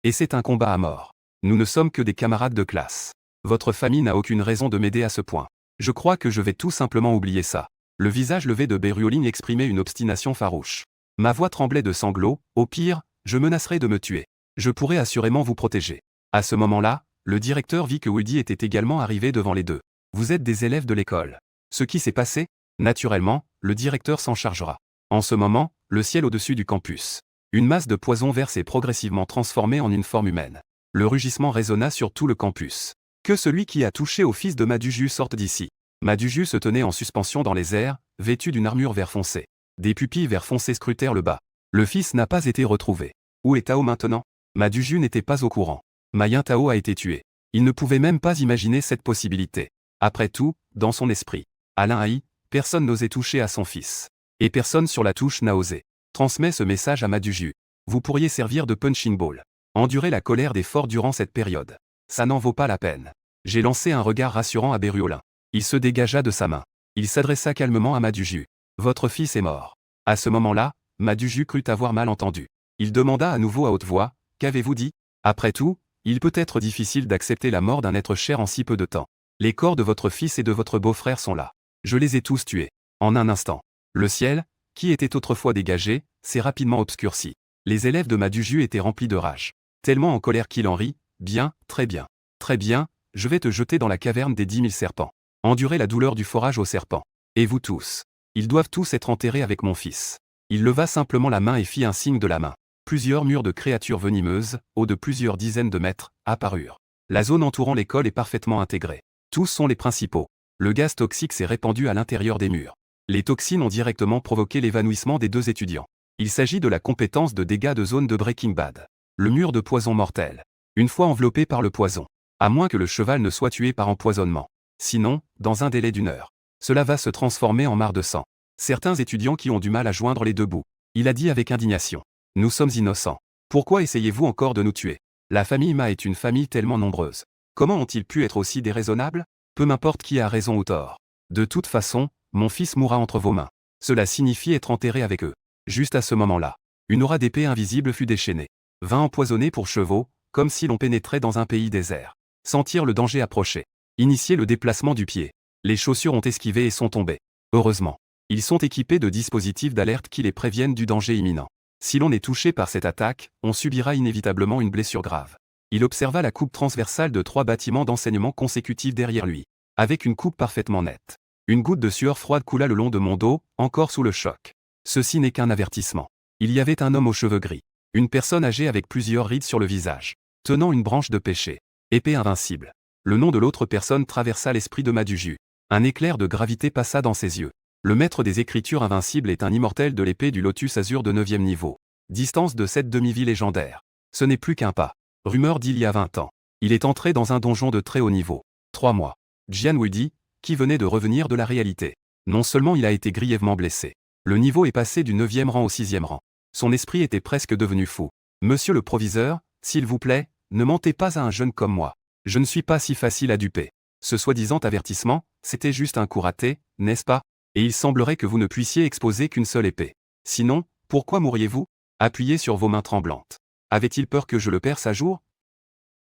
Et c'est un combat à mort. Nous ne sommes que des camarades de classe. Votre famille n'a aucune raison de m'aider à ce point. Je crois que je vais tout simplement oublier ça. Le visage levé de Béruolin exprimait une obstination farouche. Ma voix tremblait de sanglots, au pire, je menacerai de me tuer. Je pourrais assurément vous protéger. À ce moment-là, le directeur vit que Woody était également arrivé devant les deux. Vous êtes des élèves de l'école. Ce qui s'est passé? Naturellement, le directeur s'en chargera. En ce moment, le ciel au-dessus du campus. Une masse de poison vert s'est progressivement transformée en une forme humaine. Le rugissement résonna sur tout le campus. Que celui qui a touché au fils de Maduju sorte d'ici. Maduju se tenait en suspension dans les airs, vêtu d'une armure vert foncé. Des pupilles vert foncé scrutèrent le bas. Le fils n'a pas été retrouvé. Où est Tao maintenant? Maduju n'était pas au courant. Mayin Tao a été tué. Il ne pouvait même pas imaginer cette possibilité. Après tout, dans son esprit, Alain haï, personne n'osait toucher à son fils. Et personne sur la touche n'a osé. Transmets ce message à Maduju. Vous pourriez servir de punching ball. Endurez la colère des forts durant cette période. Ça n'en vaut pas la peine. J'ai lancé un regard rassurant à Béruolin. Il se dégagea de sa main. Il s'adressa calmement à Maduju. Votre fils est mort. À ce moment-là, Maduju crut avoir mal entendu. Il demanda à nouveau à haute voix, qu'avez-vous dit? Après tout, il peut être difficile d'accepter la mort d'un être cher en si peu de temps. Les corps de votre fils et de votre beau-frère sont là. Je les ai tous tués. En un instant. Le ciel, qui était autrefois dégagé, s'est rapidement obscurci. Les élèves de Maduju étaient remplis de rage. Tellement en colère qu'il en rit. Bien, très bien. Très bien, je vais te jeter dans la caverne des 10 000 serpents. Endurez la douleur du forage aux serpents. Et vous tous. Ils doivent tous être enterrés avec mon fils. Il leva simplement la main et fit un signe de la main. Plusieurs murs de créatures venimeuses, hauts de plusieurs dizaines de mètres, apparurent. La zone entourant l'école est parfaitement intégrée. Tous sont les principaux. Le gaz toxique s'est répandu à l'intérieur des murs. Les toxines ont directement provoqué l'évanouissement des 2 étudiants. Il s'agit de la compétence de dégâts de zone de Breaking Bad. Le mur de poison mortel. Une fois enveloppé par le poison. À moins que le cheval ne soit tué par empoisonnement. Sinon, dans un délai d'1 heure. Cela va se transformer en mare de sang. Certains étudiants qui ont du mal à joindre les 2 bouts. Il a dit avec indignation. Nous sommes innocents. Pourquoi essayez-vous encore de nous tuer? La famille Ma est une famille tellement nombreuse. Comment ont-ils pu être aussi déraisonnables? Peu m'importe qui a raison ou tort. De toute façon, mon fils mourra entre vos mains. Cela signifie être enterré avec eux. Juste à ce moment-là, une aura d'épée invisible fut déchaînée. Vin empoisonné pour chevaux, comme si l'on pénétrait dans un pays désert. Sentir le danger approcher. Initier le déplacement du pied. Les chaussures ont esquivé et sont tombées. Heureusement. Ils sont équipés de dispositifs d'alerte qui les préviennent du danger imminent. Si l'on est touché par cette attaque, on subira inévitablement une blessure grave. Il observa la coupe transversale de 3 bâtiments d'enseignement consécutifs derrière lui. Avec une coupe parfaitement nette. Une goutte de sueur froide coula le long de mon dos, encore sous le choc. Ceci n'est qu'un avertissement. Il y avait un homme aux cheveux gris. Une personne âgée avec plusieurs rides sur le visage. Tenant une branche de pêcher. Épée invincible. Le nom de l'autre personne traversa l'esprit de Maduju. Un éclair de gravité passa dans ses yeux. Le maître des écritures invincibles est un immortel de l'épée du Lotus Azur de 9e niveau. Distance de cette demi-vie légendaire. Ce n'est plus qu'un pas. Rumeur d'il y a 20 ans. Il est entré dans un donjon de très haut niveau. 3 mois. Jian Wuidi, qui venait de revenir de la réalité. Non seulement il a été grièvement blessé. Le niveau est passé du 9e rang au 6e rang. Son esprit était presque devenu fou. Monsieur le proviseur, s'il vous plaît, ne mentez pas à un jeune comme moi. Je ne suis pas si facile à duper. Ce soi-disant avertissement, c'était juste un coup raté, n'est-ce pas? Et il semblerait que vous ne puissiez exposer qu'une seule épée. Sinon, pourquoi mourriez-vous? Appuyez sur vos mains tremblantes. Avait-il peur que je le perce à jour?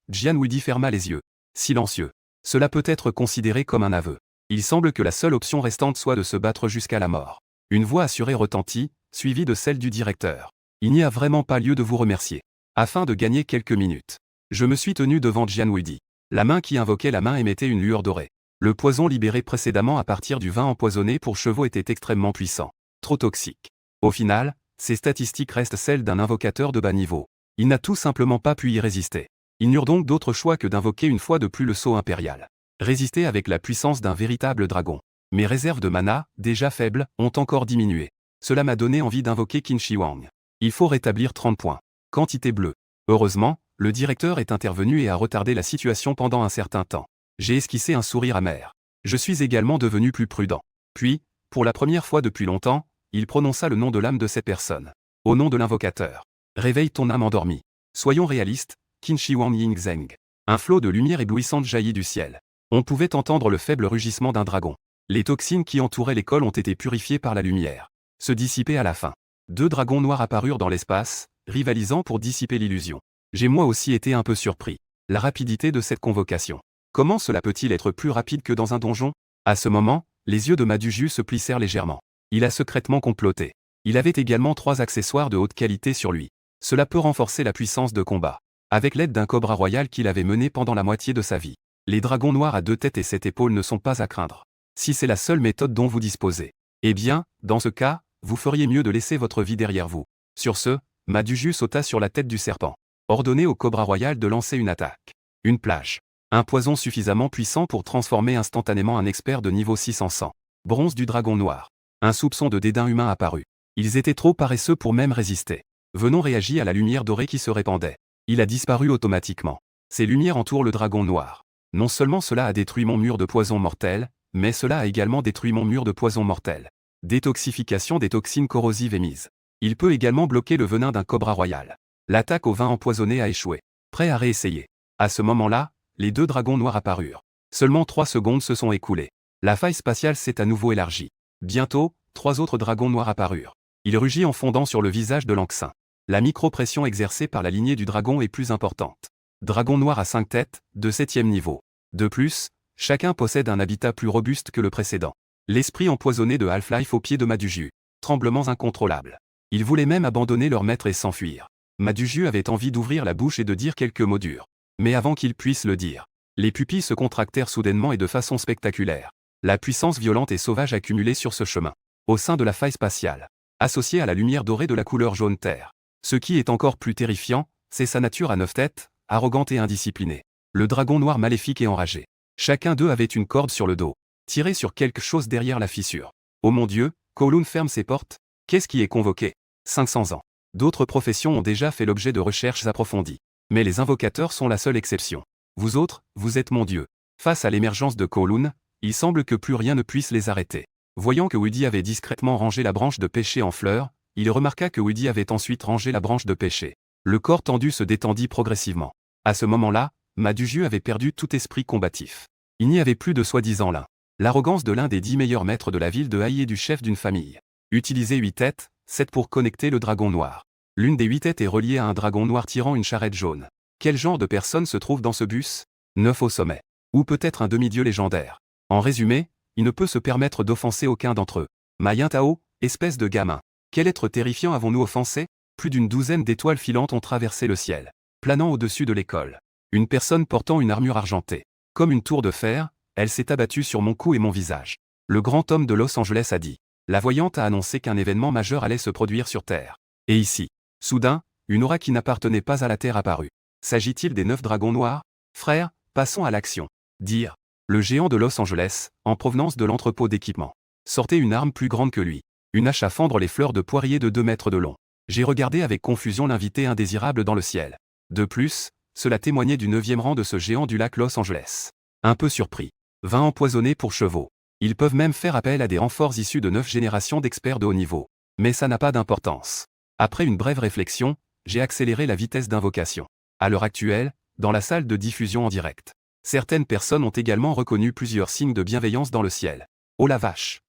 Jian Wuidi ferma les yeux. Silencieux. Cela peut être considéré comme un aveu. Il semble que la seule option restante soit de se battre jusqu'à la mort. Une voix assurée retentit, suivie de celle du directeur. Il n'y a vraiment pas lieu de vous remercier. Afin de gagner quelques minutes. Je me suis tenu devant Jian Wuidi. La main qui invoquait la main émettait une lueur dorée. Le poison libéré précédemment à partir du vin empoisonné pour chevaux était extrêmement puissant. Trop toxique. Au final, ses statistiques restent celles d'un invocateur de bas niveau. Il n'a tout simplement pas pu y résister. Ils n'eurent donc d'autre choix que d'invoquer une fois de plus le sceau impérial. Résister avec la puissance d'un véritable dragon. Mes réserves de mana, déjà faibles, ont encore diminué. Cela m'a donné envie d'invoquer Qin Shi Huang. Il faut rétablir 30 points. Quantité bleue. Heureusement, le directeur est intervenu et a retardé la situation pendant un certain temps. J'ai esquissé un sourire amer. Je suis également devenu plus prudent. Puis, pour la première fois depuis longtemps, il prononça le nom de l'âme de cette personne. Au nom de l'invocateur. Réveille ton âme endormie. Soyons réalistes, Qin Shi Huang Ying Zheng. Un flot de lumière éblouissante jaillit du ciel. On pouvait entendre le faible rugissement d'un dragon. Les toxines qui entouraient l'école ont été purifiées par la lumière. Se dissiper à la fin. 2 dragons noirs apparurent dans l'espace, rivalisant pour dissiper l'illusion. J'ai moi aussi été un peu surpris. La rapidité de cette convocation. Comment cela peut-il être plus rapide que dans un donjon? À ce moment, les yeux de Maduju se plissèrent légèrement. Il a secrètement comploté. Il avait également 3 accessoires de haute qualité sur lui. Cela peut renforcer la puissance de combat. Avec l'aide d'un cobra royal qu'il avait mené pendant la moitié de sa vie. Les dragons noirs à 2 têtes et 7 épaules ne sont pas à craindre. Si c'est la seule méthode dont vous disposez. Eh bien, dans ce cas, vous feriez mieux de laisser votre vie derrière vous. Sur ce, Maduju sauta sur la tête du serpent. Ordonnez au cobra royal de lancer une attaque. Une plage. Un poison suffisamment puissant pour transformer instantanément un expert de niveau 6 en sang. Bronze du dragon noir. Un soupçon de dédain humain apparut. Ils étaient trop paresseux pour même résister. Venom réagit à la lumière dorée qui se répandait. Il a disparu automatiquement. Ces lumières entourent le dragon noir. Non seulement cela a détruit mon mur de poison mortel, mais cela a également détruit mon mur de poison mortel. Détoxification des toxines corrosives émises. Il peut également bloquer le venin d'un cobra royal. L'attaque au vin empoisonné a échoué. Prêt à réessayer. À ce moment-là, les 2 dragons noirs apparurent. Seulement 3 secondes se sont écoulées. La faille spatiale s'est à nouveau élargie. Bientôt, 3 autres dragons noirs apparurent. Il rugit en fondant sur le visage de Lanxin. La micro-pression exercée par la lignée du dragon est plus importante. Dragon noir à 5 têtes, de 7e niveau. De plus, chacun possède un habitat plus robuste que le précédent. L'esprit empoisonné de Half-Life au pied de Maduju. Tremblements incontrôlables. Ils voulaient même abandonner leur maître et s'enfuir. Maduju avait envie d'ouvrir la bouche et de dire quelques mots durs. Mais avant qu'il puisse le dire, les pupilles se contractèrent soudainement et de façon spectaculaire. La puissance violente et sauvage accumulée sur ce chemin. Au sein de la faille spatiale. Associée à la lumière dorée de la couleur jaune terre. Ce qui est encore plus terrifiant, c'est sa nature à 9 têtes, arrogante et indisciplinée. Le dragon noir maléfique et enragé. Chacun d'eux avait une corde sur le dos. Tiré sur quelque chose derrière la fissure. Oh mon Dieu, Kowloon ferme ses portes. Qu'est-ce qui est convoqué? 500 ans. D'autres professions ont déjà fait l'objet de recherches approfondies. Mais les invocateurs sont la seule exception. Vous autres, vous êtes mon Dieu. Face à l'émergence de Kowloon, il semble que plus rien ne puisse les arrêter. Voyant que Wuidi avait discrètement rangé la branche de pêcher en fleurs, il remarqua que Wuidi avait ensuite rangé la branche de pêcher. Le corps tendu se détendit progressivement. À ce moment-là, Maduju avait perdu tout esprit combatif. Il n'y avait plus de soi-disant l'un. L'arrogance de l'un des 10 meilleurs maîtres de la ville de Haï et du chef d'une famille. Utiliser 8 têtes, 7 pour connecter le dragon noir. L'une des 8 têtes est reliée à un dragon noir tirant une charrette jaune. Quel genre de personne se trouve dans ce bus? 9 au sommet. Ou peut-être un demi-dieu légendaire. En résumé, il ne peut se permettre d'offenser aucun d'entre eux. Mayin Tao, espèce de gamin. Quel être terrifiant avons-nous offensé? Plus d'une douzaine d'étoiles filantes ont traversé le ciel. Planant au-dessus de l'école. Une personne portant une armure argentée. Comme une tour de fer, elle s'est abattue sur mon cou et mon visage. Le grand homme de Los Angeles a dit. La voyante a annoncé qu'un événement majeur allait se produire sur Terre. Et ici. Soudain, une aura qui n'appartenait pas à la Terre apparut. S'agit-il des 9 dragons noirs? Frère, passons à l'action. Dire. Le géant de Los Angeles, en provenance de l'entrepôt d'équipement, sortait une arme plus grande que lui. Une hache à fendre les fleurs de poirier de 2 mètres de long. J'ai regardé avec confusion l'invité indésirable dans le ciel. De plus, cela témoignait du 9e rang de ce géant du lac Los Angeles. Un peu surpris. Vin empoisonné pour chevaux. Ils peuvent même faire appel à des renforts issus de 9 générations d'experts de haut niveau. Mais ça n'a pas d'importance. Après une brève réflexion, j'ai accéléré la vitesse d'invocation. À l'heure actuelle, dans la salle de diffusion en direct, certaines personnes ont également reconnu plusieurs signes de bienveillance dans le ciel. Oh la vache!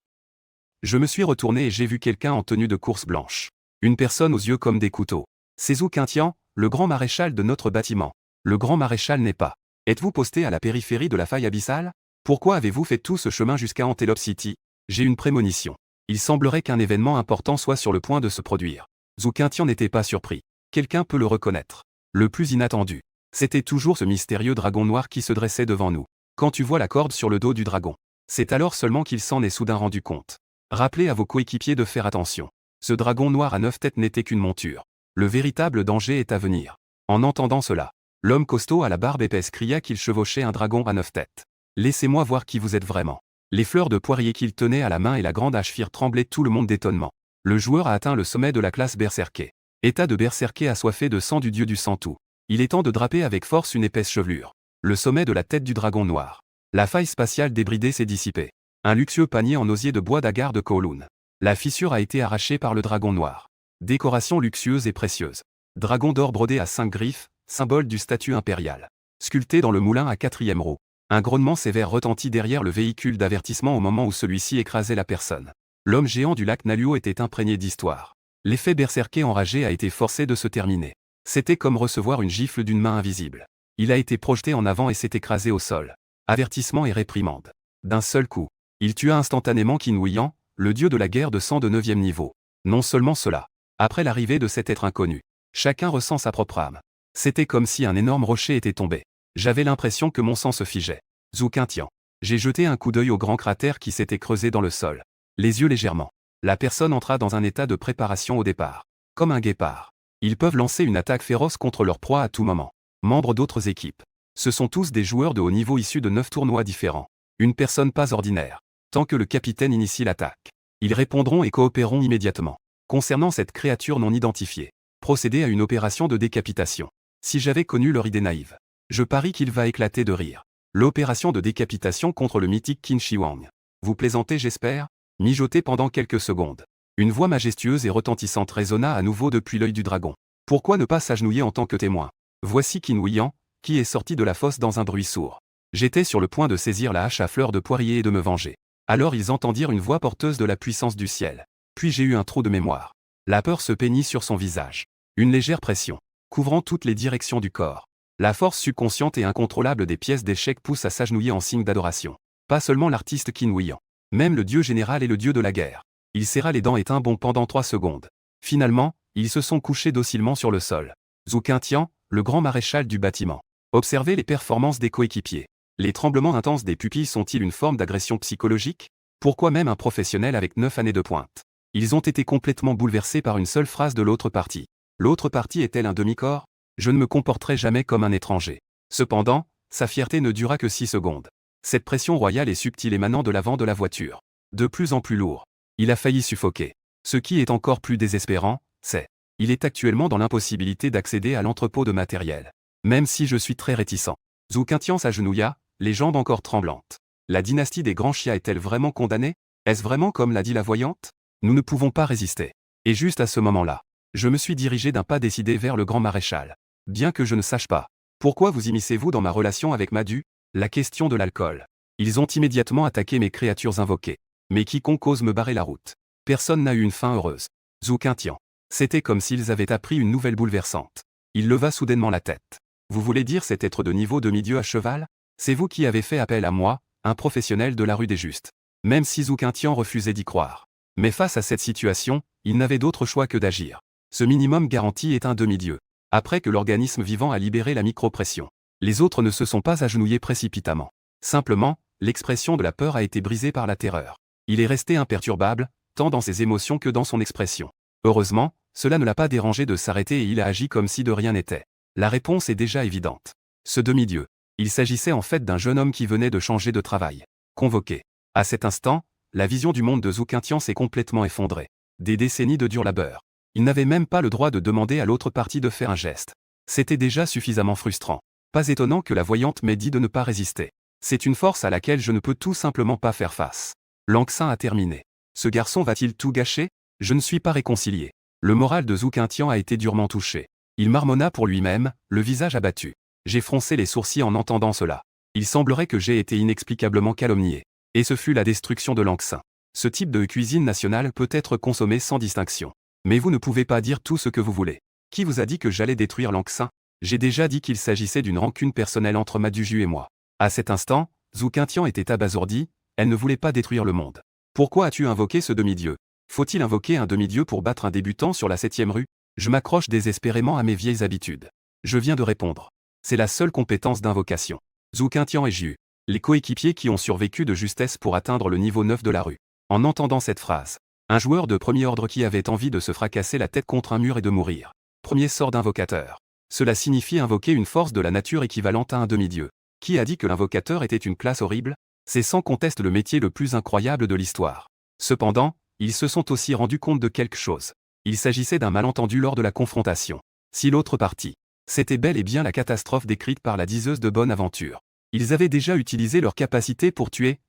Je me suis retourné et j'ai vu quelqu'un en tenue de course blanche. Une personne aux yeux comme des couteaux. C'est Zhou Qintian, le grand maréchal de notre bâtiment. Le grand maréchal n'est pas. Êtes-vous posté à la périphérie de la faille abyssale? Pourquoi avez-vous fait tout ce chemin jusqu'à Antelope City? J'ai une prémonition. Il semblerait qu'un événement important soit sur le point de se produire. Zhou Qintian n'était pas surpris. Quelqu'un peut le reconnaître. Le plus inattendu. C'était toujours ce mystérieux dragon noir qui se dressait devant nous. Quand tu vois la corde sur le dos du dragon, c'est alors seulement qu'il s'en est soudain rendu compte. Rappelez à vos coéquipiers de faire attention. Ce dragon noir à 9 têtes n'était qu'une monture. Le véritable danger est à venir. En entendant cela, l'homme costaud à la barbe épaisse cria qu'il chevauchait un dragon à 9 têtes. Laissez-moi voir qui vous êtes vraiment. Les fleurs de poirier qu'il tenait à la main et la grande hache firent trembler tout le monde d'étonnement. Le joueur a atteint le sommet de la classe berserker. État de berserker assoiffé de sang du dieu du sang tout. Il est temps de draper avec force une épaisse chevelure. Le sommet de la tête du dragon noir. La faille spatiale débridée s'est dissipée. Un luxueux panier en osier de bois d'agar de Kowloon. La fissure a été arrachée par le dragon noir. Décoration luxueuse et précieuse. Dragon d'or brodé à 5 griffes, symbole du statut impérial. Sculpté dans le moulin à 4e roue. Un grognement sévère retentit derrière le véhicule d'avertissement au moment où celui-ci écrasait la personne. L'homme géant du lac Naluo était imprégné d'histoire. L'effet berserker enragé a été forcé de se terminer. C'était comme recevoir une gifle d'une main invisible. Il a été projeté en avant et s'est écrasé au sol. Avertissement et réprimande. D'un seul coup, il tua instantanément Qin Huiyan, le dieu de la guerre de sang de 9e niveau. Non seulement cela. Après l'arrivée de cet être inconnu, chacun ressent sa propre âme. C'était comme si un énorme rocher était tombé. J'avais l'impression que mon sang se figeait. Zhou Qintian. J'ai jeté un coup d'œil au grand cratère qui s'était creusé dans le sol. Les yeux légèrement. La personne entra dans un état de préparation au départ. Comme un guépard. Ils peuvent lancer une attaque féroce contre leur proie à tout moment. Membres d'autres équipes. Ce sont tous des joueurs de haut niveau issus de 9 tournois différents. Une personne pas ordinaire. Tant que le capitaine initie l'attaque. Ils répondront et coopéreront immédiatement. Concernant cette créature non identifiée. Procéder à une opération de décapitation. Si j'avais connu leur idée naïve. Je parie qu'il va éclater de rire. L'opération de décapitation contre le mythique Qin Shi Huang. Vous plaisantez j'espère? Mijoté pendant quelques secondes. Une voix majestueuse et retentissante résonna à nouveau depuis l'œil du dragon. Pourquoi ne pas s'agenouiller en tant que témoin? Voici Qin Huiyan, qui est sorti de la fosse dans un bruit sourd. J'étais sur le point de saisir la hache à fleurs de poirier et de me venger. Alors ils entendirent une voix porteuse de la puissance du ciel. Puis j'ai eu un trou de mémoire. La peur se peignit sur son visage. Une légère pression, couvrant toutes les directions du corps. La force subconsciente et incontrôlable des pièces d'échecs pousse à s'agenouiller en signe d'adoration. Pas seulement l'artiste Qin Huiyan. Même le dieu général et le dieu de la guerre. Il serra les dents et tint bon pendant 3 secondes. Finalement, ils se sont couchés docilement sur le sol. Zhou Qintian, le grand maréchal du bâtiment. Observez les performances des coéquipiers. Les tremblements intenses des pupilles sont-ils une forme d'agression psychologique? Pourquoi même un professionnel avec 9 années de pointe? Ils ont été complètement bouleversés par une seule phrase de l'autre partie. L'autre partie est-elle un demi-corps? Je ne me comporterai jamais comme un étranger. Cependant, sa fierté ne dura que 6 secondes. Cette pression royale et subtile émanant de l'avant de la voiture. De plus en plus lourd. Il a failli suffoquer. Ce qui est encore plus désespérant, c'est il est actuellement dans l'impossibilité d'accéder à l'entrepôt de matériel. Même si je suis très réticent. Zhou Qintian s'agenouilla, les jambes encore tremblantes. La dynastie des grands Xia est-elle vraiment condamnée? Est-ce vraiment comme l'a dit la voyante? Nous ne pouvons pas résister. Et juste à ce moment-là, je me suis dirigé d'un pas décidé vers le grand maréchal. Bien que je ne sache pas. Pourquoi vous immiscez-vous dans ma relation avec Madu? La question de l'alcool. Ils ont immédiatement attaqué mes créatures invoquées. Mais quiconque ose me barrer la route. Personne n'a eu une fin heureuse. Zhou Qintian. C'était comme s'ils avaient appris une nouvelle bouleversante. Il leva soudainement la tête. Vous voulez dire cet être de niveau demi-dieu à cheval? C'est vous qui avez fait appel à moi, un professionnel de la rue des Justes. Même si Zhou Qintian refusait d'y croire. Mais face à cette situation, il n'avait d'autre choix que d'agir. Ce minimum garanti est un demi-dieu. Après que l'organisme vivant a libéré la micropression. Les autres ne se sont pas agenouillés précipitamment. Simplement, l'expression de la peur a été brisée par la terreur. Il est resté imperturbable, tant dans ses émotions que dans son expression. Heureusement, cela ne l'a pas dérangé de s'arrêter et il a agi comme si de rien n'était. La réponse est déjà évidente. Ce demi-dieu. Il s'agissait en fait d'un jeune homme qui venait de changer de travail. Convoqué. À cet instant, la vision du monde de Zhou Qintian s'est complètement effondrée. Des décennies de dur labeur. Il n'avait même pas le droit de demander à l'autre partie de faire un geste. C'était déjà suffisamment frustrant. Pas étonnant que la voyante m'ait dit de ne pas résister. C'est une force à laquelle je ne peux tout simplement pas faire face. L'Anxin a terminé. Ce garçon va-t-il tout gâcher? Je ne suis pas réconcilié. Le moral de Zhou Qintian a été durement touché. Il marmonna pour lui-même, le visage abattu. J'ai froncé les sourcils en entendant cela. Il semblerait que j'ai été inexplicablement calomnié. Et ce fut la destruction de l'Anxin. Ce type de cuisine nationale peut être consommé sans distinction. Mais vous ne pouvez pas dire tout ce que vous voulez. Qui vous a dit que j'allais détruire l'Anxin? J'ai déjà dit qu'il s'agissait d'une rancune personnelle entre Ma Duju et moi. À cet instant, Zhou Qintian était abasourdi, elle ne voulait pas détruire le monde. Pourquoi as-tu invoqué ce demi-dieu? Faut-il invoquer un demi-dieu pour battre un débutant sur la 7e rue? Je m'accroche désespérément à mes vieilles habitudes. Je viens de répondre. C'est la seule compétence d'invocation. Zhou Qintian et Jiu, les coéquipiers qui ont survécu de justesse pour atteindre le niveau 9 de la rue. En entendant cette phrase, un joueur de premier ordre qui avait envie de se fracasser la tête contre un mur et de mourir. Premier sort d'invocateur. Cela signifie invoquer une force de la nature équivalente à un demi-dieu. Qui a dit que l'invocateur était une classe horrible? C'est sans conteste le métier le plus incroyable de l'histoire. Cependant, ils se sont aussi rendus compte de quelque chose. Il s'agissait d'un malentendu lors de la confrontation. Si l'autre partie, c'était bel et bien la catastrophe décrite par la diseuse de Bonaventure. Ils avaient déjà utilisé leur capacité pour tuer.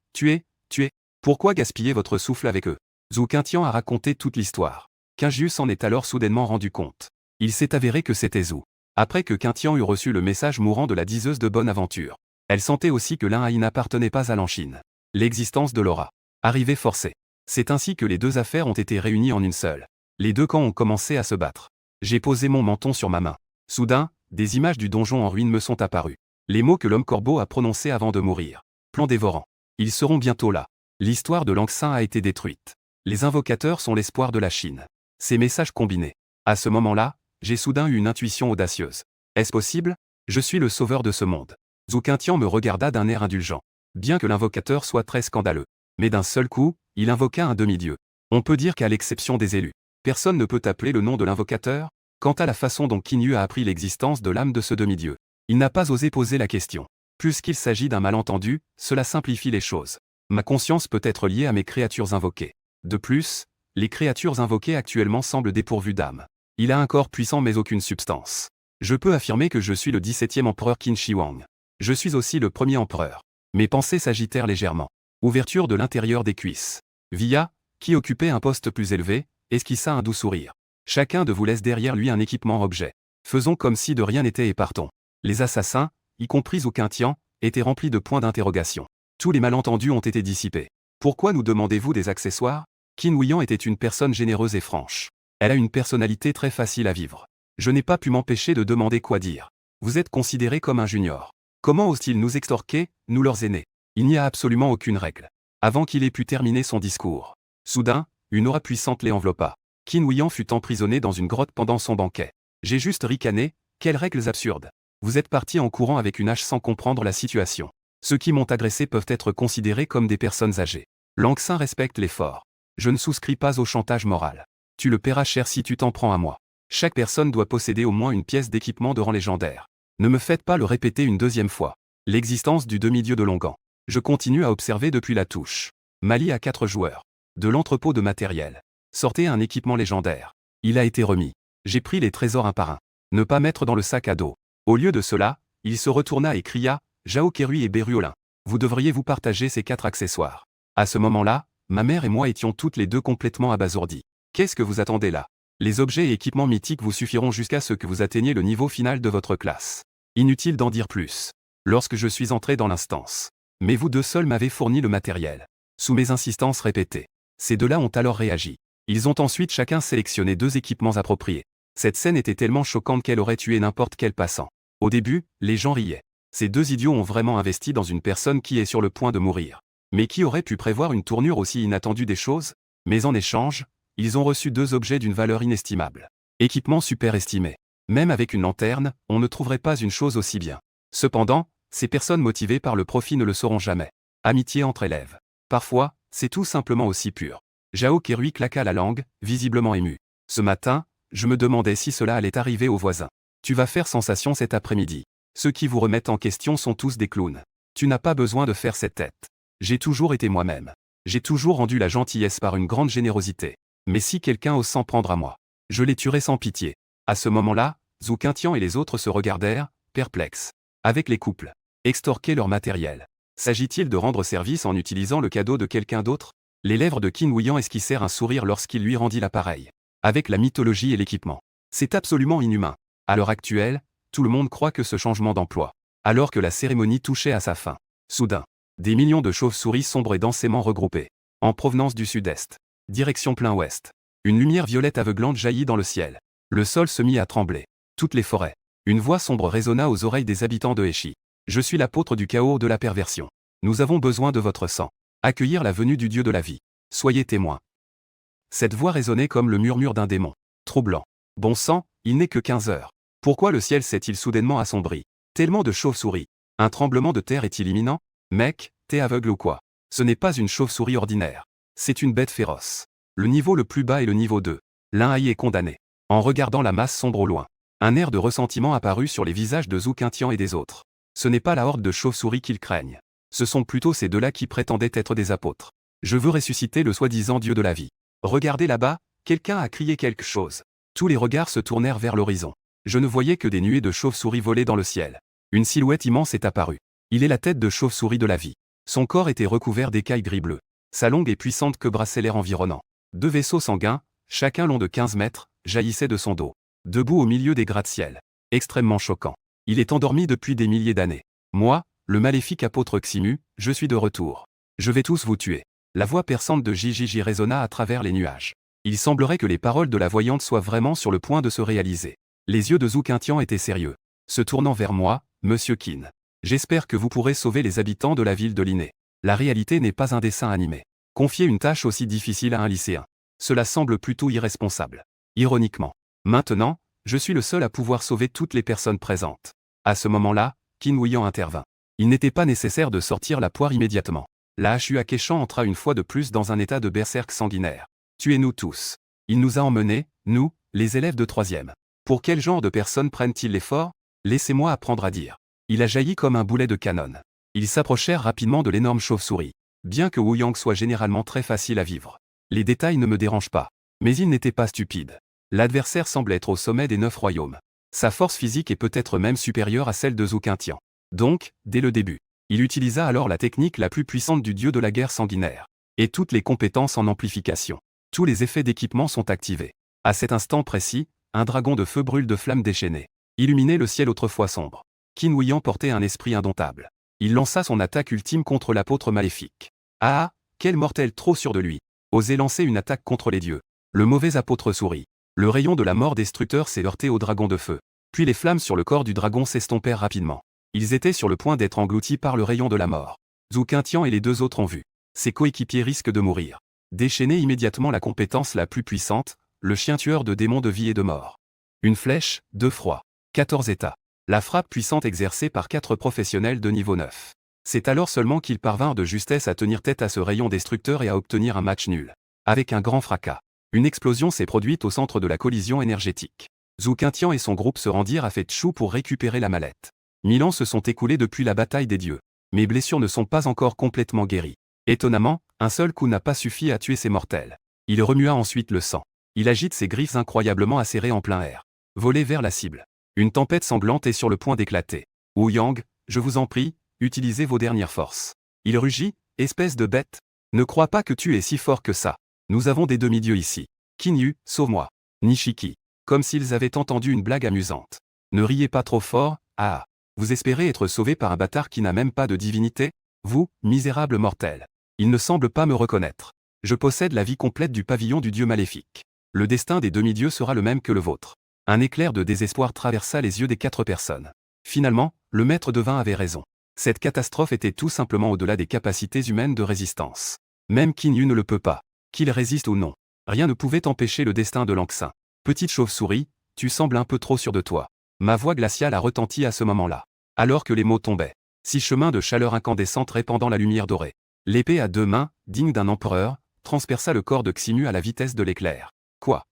Pourquoi gaspiller votre souffle avec eux? Zhou Qintian a raconté toute l'histoire. Qinjiu s'en est alors soudainement rendu compte. Il s'est avéré que c'était Zhou. Après que Qintian eut reçu le message mourant de la diseuse de Bonaventure, elle sentait aussi que l'un n'appartenait pas à l'Anchine. L'existence de Laura. Arrivée forcée. C'est ainsi que les deux affaires ont été réunies en une seule. Les deux camps ont commencé à se battre. J'ai posé mon menton sur ma main. Soudain, des images du donjon en ruine me sont apparues. Les mots que l'homme corbeau a prononcés avant de mourir. Plan dévorant. Ils seront bientôt là. L'histoire de l'Anxin a été détruite. Les invocateurs sont l'espoir de la Chine. Ces messages combinés. À ce moment-là, j'ai soudain eu une intuition audacieuse. Est-ce possible? Je suis le sauveur de ce monde. Zhou Qintian me regarda d'un air indulgent. Bien que l'invocateur soit très scandaleux. Mais d'un seul coup, il invoqua un demi-dieu. On peut dire qu'à l'exception des élus, personne ne peut appeler le nom de l'invocateur. Quant à la façon dont Qin Yu a appris l'existence de l'âme de ce demi-dieu, il n'a pas osé poser la question. Puisqu'il s'agit d'un malentendu, cela simplifie les choses. Ma conscience peut être liée à mes créatures invoquées. De plus, les créatures invoquées actuellement semblent dépourvues d'âme. Il a un corps puissant mais aucune substance. Je peux affirmer que je suis le 17e empereur Qin Shi Huang. Je suis aussi le premier empereur. Mes pensées s'agitèrent légèrement. Ouverture de l'intérieur des cuisses. Via, qui occupait un poste plus élevé, esquissa un doux sourire. Chacun de vous laisse derrière lui un équipement-objet. Faisons comme si de rien n'était et partons. Les assassins, y compris Zhou Qintian, étaient remplis de points d'interrogation. Tous les malentendus ont été dissipés. Pourquoi nous demandez-vous des accessoires? Qin Huiyan était une personne généreuse et franche. Elle a une personnalité très facile à vivre. Je n'ai pas pu m'empêcher de demander quoi dire. Vous êtes considéré comme un junior. Comment osent-ils nous extorquer, nous leurs aînés? Il n'y a absolument aucune règle. Avant qu'il ait pu terminer son discours. Soudain, une aura puissante les enveloppa. Qin Huiyan fut emprisonné dans une grotte pendant son banquet. J'ai juste ricané, quelles règles absurdes. Vous êtes partis en courant avec une hache sans comprendre la situation. Ceux qui m'ont agressé peuvent être considérés comme des personnes âgées. L'Anxin respecte les forts. Je ne souscris pas au chantage moral. Tu le paieras cher si tu t'en prends à moi. Chaque personne doit posséder au moins une pièce d'équipement de rang légendaire. Ne me faites pas le répéter une deuxième fois. L'existence du demi-dieu de Longan. Je continue à observer depuis la touche. Mali a 4 joueurs. De l'entrepôt de matériel. Sortez un équipement légendaire. Il a été remis. J'ai pris les trésors un par un. Ne pas mettre dans le sac à dos. Au lieu de cela, il se retourna et cria, Jao Kerui et Beruolin. Vous devriez vous partager ces 4 accessoires. À ce moment-là, ma mère et moi étions toutes les deux complètement abasourdis. Qu'est-ce que vous attendez là? Les objets et équipements mythiques vous suffiront jusqu'à ce que vous atteigniez le niveau final de votre classe. Inutile d'en dire plus. Lorsque je suis entré dans l'instance. Mais vous deux seuls m'avez fourni le matériel. Sous mes insistances répétées. Ces deux-là ont alors réagi. Ils ont ensuite chacun sélectionné 2 équipements appropriés. Cette scène était tellement choquante qu'elle aurait tué n'importe quel passant. Au début, les gens riaient. Ces 2 idiots ont vraiment investi dans une personne qui est sur le point de mourir. Mais qui aurait pu prévoir une tournure aussi inattendue des choses? Mais en échange, ils ont reçu 2 objets d'une valeur inestimable. Équipement superestimé. Même avec une lanterne, on ne trouverait pas une chose aussi bien. Cependant, ces personnes motivées par le profit ne le sauront jamais. Amitié entre élèves. Parfois, c'est tout simplement aussi pur. Jao Kerui claqua la langue, visiblement ému. Ce matin, je me demandais si cela allait arriver aux voisins. Tu vas faire sensation cet après-midi. Ceux qui vous remettent en question sont tous des clowns. Tu n'as pas besoin de faire cette tête. J'ai toujours été moi-même. J'ai toujours rendu la gentillesse par une grande générosité. Mais si quelqu'un ose s'en prendre à moi, je les tuerai sans pitié. À ce moment-là, Zhou Qintian et les autres se regardèrent, perplexes. Avec les couples. Extorquer leur matériel. S'agit-il de rendre service en utilisant le cadeau de quelqu'un d'autre? Les lèvres de Qin Huiyan esquissèrent un sourire lorsqu'il lui rendit l'appareil. Avec la mythologie et l'équipement. C'est absolument inhumain. À l'heure actuelle, tout le monde croit que ce changement d'emploi. Alors que la cérémonie touchait à sa fin. Soudain, des millions de chauves-souris sombres et densément regroupées. En provenance du sud-est. Direction plein ouest. Une lumière violette aveuglante jaillit dans le ciel. Le sol se mit à trembler. Toutes les forêts. Une voix sombre résonna aux oreilles des habitants de Heshi. Je suis l'apôtre du chaos de la perversion. Nous avons besoin de votre sang. Accueillir la venue du dieu de la vie. Soyez témoins. Cette voix résonnait comme le murmure d'un démon. Troublant. Bon sang, il n'est que 15 heures. Pourquoi le ciel s'est-il soudainement assombri? Tellement de chauves-souris. Un tremblement de terre est-il imminent? Mec, t'es aveugle ou quoi? Ce n'est pas une chauve-souris ordinaire. C'est une bête féroce. Le niveau le plus bas est le niveau 2. L'un y est condamné. En regardant la masse sombre au loin, un air de ressentiment apparut sur les visages de Zhou Qintian et des autres. Ce n'est pas la horde de chauves-souris qu'ils craignent. Ce sont plutôt ces deux-là qui prétendaient être des apôtres. Je veux ressusciter le soi-disant dieu de la vie. Regardez là-bas, quelqu'un a crié quelque chose. Tous les regards se tournèrent vers l'horizon. Je ne voyais que des nuées de chauves-souris voler dans le ciel. Une silhouette immense est apparue. Il est la tête de chauve-souris de la vie. Son corps était recouvert d'écailles gris-bleu. Sa longue et puissante queue brassait l'air environnant. Deux vaisseaux sanguins, chacun long de 15 mètres, jaillissaient de son dos. Debout au milieu des gratte-ciel. Extrêmement choquant. Il est endormi depuis des milliers d'années. Moi, le maléfique apôtre Ximu, je suis de retour. Je vais tous vous tuer. La voix perçante de Jijiji résonna à travers les nuages. Il semblerait que les paroles de la voyante soient vraiment sur le point de se réaliser. Les yeux de Zhou Qintian étaient sérieux. Se tournant vers moi, Monsieur Qin. J'espère que vous pourrez sauver les habitants de la ville de Linné. La réalité n'est pas un dessin animé. Confier une tâche aussi difficile à un lycéen. Cela semble plutôt irresponsable. Ironiquement. Maintenant, je suis le seul à pouvoir sauver toutes les personnes présentes. À ce moment-là, Qin Huiyan intervint. Il n'était pas nécessaire de sortir la poire immédiatement. La Hua Keshan entra une fois de plus dans un état de berserk sanguinaire. Tuez-nous tous. Il nous a emmenés, nous, les élèves de 3e. Pour quel genre de personnes prennent-ils l'effort? Laissez-moi apprendre à dire. Il a jailli comme un boulet de canon. Ils s'approchèrent rapidement de l'énorme chauve-souris. Bien que Ouyang soit généralement très facile à vivre. Les détails ne me dérangent pas. Mais il n'était pas stupide. L'adversaire semble être au sommet des 9 royaumes. Sa force physique est peut-être même supérieure à celle de Zhou Qintian. Donc, dès le début, il utilisa alors la technique la plus puissante du dieu de la guerre sanguinaire. Et toutes les compétences en amplification. Tous les effets d'équipement sont activés. À cet instant précis, un dragon de feu brûle de flammes déchaînées. Illuminait le ciel autrefois sombre. Qin Huiyan portait un esprit indomptable. Il lança son attaque ultime contre l'apôtre maléfique. Ah, quel mortel trop sûr de lui. Osait lancer une attaque contre les dieux. Le mauvais apôtre sourit. Le rayon de la mort destructeur s'est heurté au dragon de feu. Puis les flammes sur le corps du dragon s'estompèrent rapidement. Ils étaient sur le point d'être engloutis par le rayon de la mort. Zhou Qintian et les deux autres ont vu. Ses coéquipiers risquent de mourir. Déchaîner immédiatement la compétence la plus puissante, le chien tueur de démons de vie et de mort. Une flèche, 2 froid. 14 états. La frappe puissante exercée par 4 professionnels de niveau 9. C'est alors seulement qu'ils parvinrent de justesse à tenir tête à ce rayon destructeur et à obtenir un match nul. Avec un grand fracas. Une explosion s'est produite au centre de la collision énergétique. Zhou Qintian et son groupe se rendirent à Fetchou pour récupérer la mallette. 1000 ans se sont écoulés depuis la bataille des dieux. Mes blessures ne sont pas encore complètement guéries. Étonnamment, un seul coup n'a pas suffi à tuer ces mortels. Il remua ensuite le sang. Il agite ses griffes incroyablement acérées en plein air. Voler vers la cible. Une tempête sanglante est sur le point d'éclater. Ouyang, je vous en prie, utilisez vos dernières forces. Il rugit, espèce de bête. Ne crois pas que tu es si fort que ça. Nous avons des demi-dieux ici. Kinyu, sauve-moi. Nishiki. Comme s'ils avaient entendu une blague amusante. Ne riez pas trop fort, ah. Vous espérez être sauvé par un bâtard qui n'a même pas de divinité? Vous, misérable mortel. Il ne semble pas me reconnaître. Je possède la vie complète du pavillon du dieu maléfique. Le destin des demi-dieux sera le même que le vôtre. Un éclair de désespoir traversa les yeux des 4 personnes. Finalement, le maître devin avait raison. Cette catastrophe était tout simplement au-delà des capacités humaines de résistance. Même Kinyu ne le peut pas. Qu'il résiste ou non. Rien ne pouvait empêcher le destin de Langxin. Petite chauve-souris, tu sembles un peu trop sûr de toi. Ma voix glaciale a retenti à ce moment-là. Alors que les mots tombaient. 6 chemins de chaleur incandescente répandant la lumière dorée. L'épée à 2 mains, digne d'un empereur, transperça le corps de Ximu à la vitesse de l'éclair. Quoi?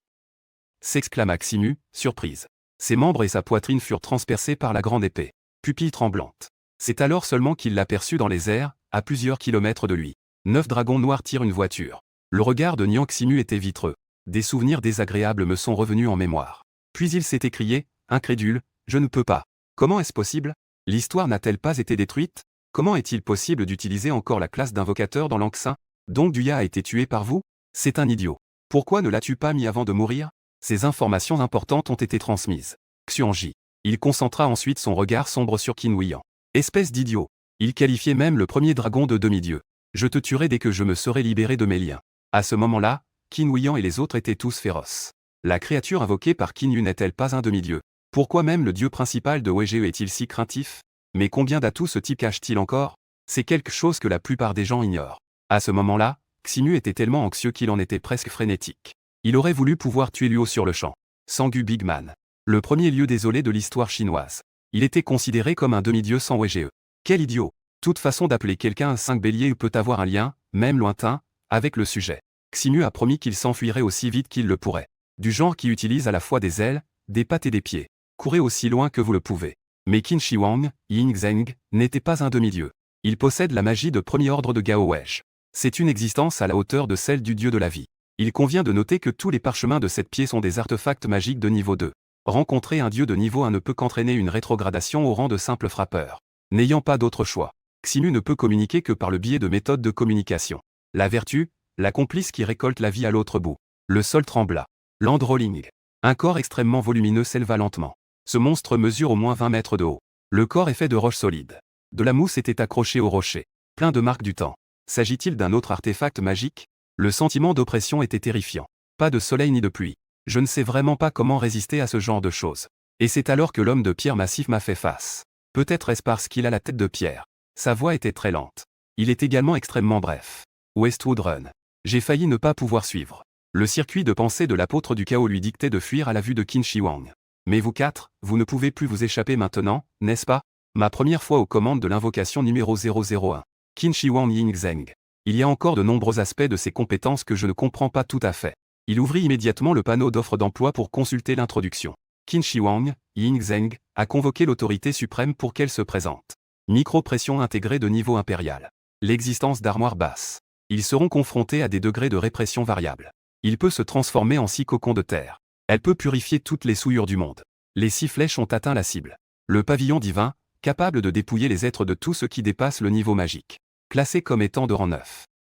S'exclama Ximu, surprise. Ses membres et sa poitrine furent transpercés par la grande épée. pupille tremblante. C'est alors seulement qu'il l'aperçut dans les airs, à plusieurs kilomètres de lui. 9 dragons noirs tirent une voiture. Le regard de Niang Ximu était vitreux. Des souvenirs désagréables me sont revenus en mémoire. Puis il s'est écrié, incrédule, je ne peux pas. Comment est-ce possible? L'histoire n'a-t-elle pas été détruite? Comment est-il possible d'utiliser encore la classe d'invocateur dans l'Anxin? Donc Duya a été tué par vous? C'est un idiot. Pourquoi ne l'as-tu pas mis avant de mourir? Ces informations importantes ont été transmises. Xuanji. Il concentra ensuite son regard sombre sur Qin Huiyan. Espèce d'idiot. Il qualifiait même le premier dragon de demi-dieu. Je te tuerai dès que je me serai libéré de mes liens. À ce moment-là, Qin Huiyan et les autres étaient tous féroces. La créature invoquée par Qin Yu n'est-elle pas un demi-dieu? Pourquoi même le dieu principal de Weijie est-il si craintif? Mais combien d'atouts ce type cache-t-il encore? C'est quelque chose que la plupart des gens ignorent. À ce moment-là, Ximu était tellement anxieux qu'il en était presque frénétique. Il aurait voulu pouvoir tuer Luo sur le champ. Sangu Bigman. Le premier lieu désolé de l'histoire chinoise. Il était considéré comme un demi-dieu sans Weijie. Quel idiot! Toute façon d'appeler quelqu'un un 5 bélier peut avoir un lien, même lointain, avec le sujet. Ximu a promis qu'il s'enfuirait aussi vite qu'il le pourrait. Du genre qui utilise à la fois des ailes, des pattes et des pieds. Courez aussi loin que vous le pouvez. Mais Qin Shi Huang, Ying Zheng, n'était pas un demi-dieu. Il possède la magie de premier ordre de Gao Wei. C'est une existence à la hauteur de celle du dieu de la vie. Il convient de noter que tous les parchemins de cette pièce sont des artefacts magiques de niveau 2. Rencontrer un dieu de niveau 1 ne peut qu'entraîner une rétrogradation au rang de simple frappeur. N'ayant pas d'autre choix, Ximu ne peut communiquer que par le biais de méthodes de communication. La vertu, la complice qui récolte la vie à l'autre bout. Le sol trembla. Landrolling. Un corps extrêmement volumineux s'éleva lentement. Ce monstre mesure au moins 20 mètres de haut. Le corps est fait de roches solides. De la mousse était accrochée au rocher. Plein de marques du temps. S'agit-il d'un autre artefact magique? Le sentiment d'oppression était terrifiant. Pas de soleil ni de pluie. Je ne sais vraiment pas comment résister à ce genre de choses. Et c'est alors que l'homme de pierre massif m'a fait face. Peut-être est-ce parce qu'il a la tête de pierre. Sa voix était très lente. Il est également extrêmement bref. Westwood Run. J'ai failli ne pas pouvoir suivre. Le circuit de pensée de l'apôtre du chaos lui dictait de fuir à la vue de Qin Shi Huang. Mais vous quatre, vous ne pouvez plus vous échapper maintenant, n'est-ce pas? Ma première fois aux commandes de l'invocation numéro 001. Qin Shi Huang Ying Zheng. Il y a encore de nombreux aspects de ses compétences que je ne comprends pas tout à fait. Il ouvrit immédiatement le panneau d'offres d'emploi pour consulter l'introduction. Qin Shi Huang, Ying Zheng, a convoqué l'autorité suprême pour qu'elle se présente. Micro-pression intégrée de niveau impérial. L'existence d'armoires basses. Ils seront confrontés à des degrés de répression variables. Il peut se transformer en 6 cocons de terre. Elle peut purifier toutes les souillures du monde. Les 6 flèches ont atteint la cible. Le pavillon divin, capable de dépouiller les êtres de tout ce qui dépasse le niveau magique. Classé comme étant de rang 9.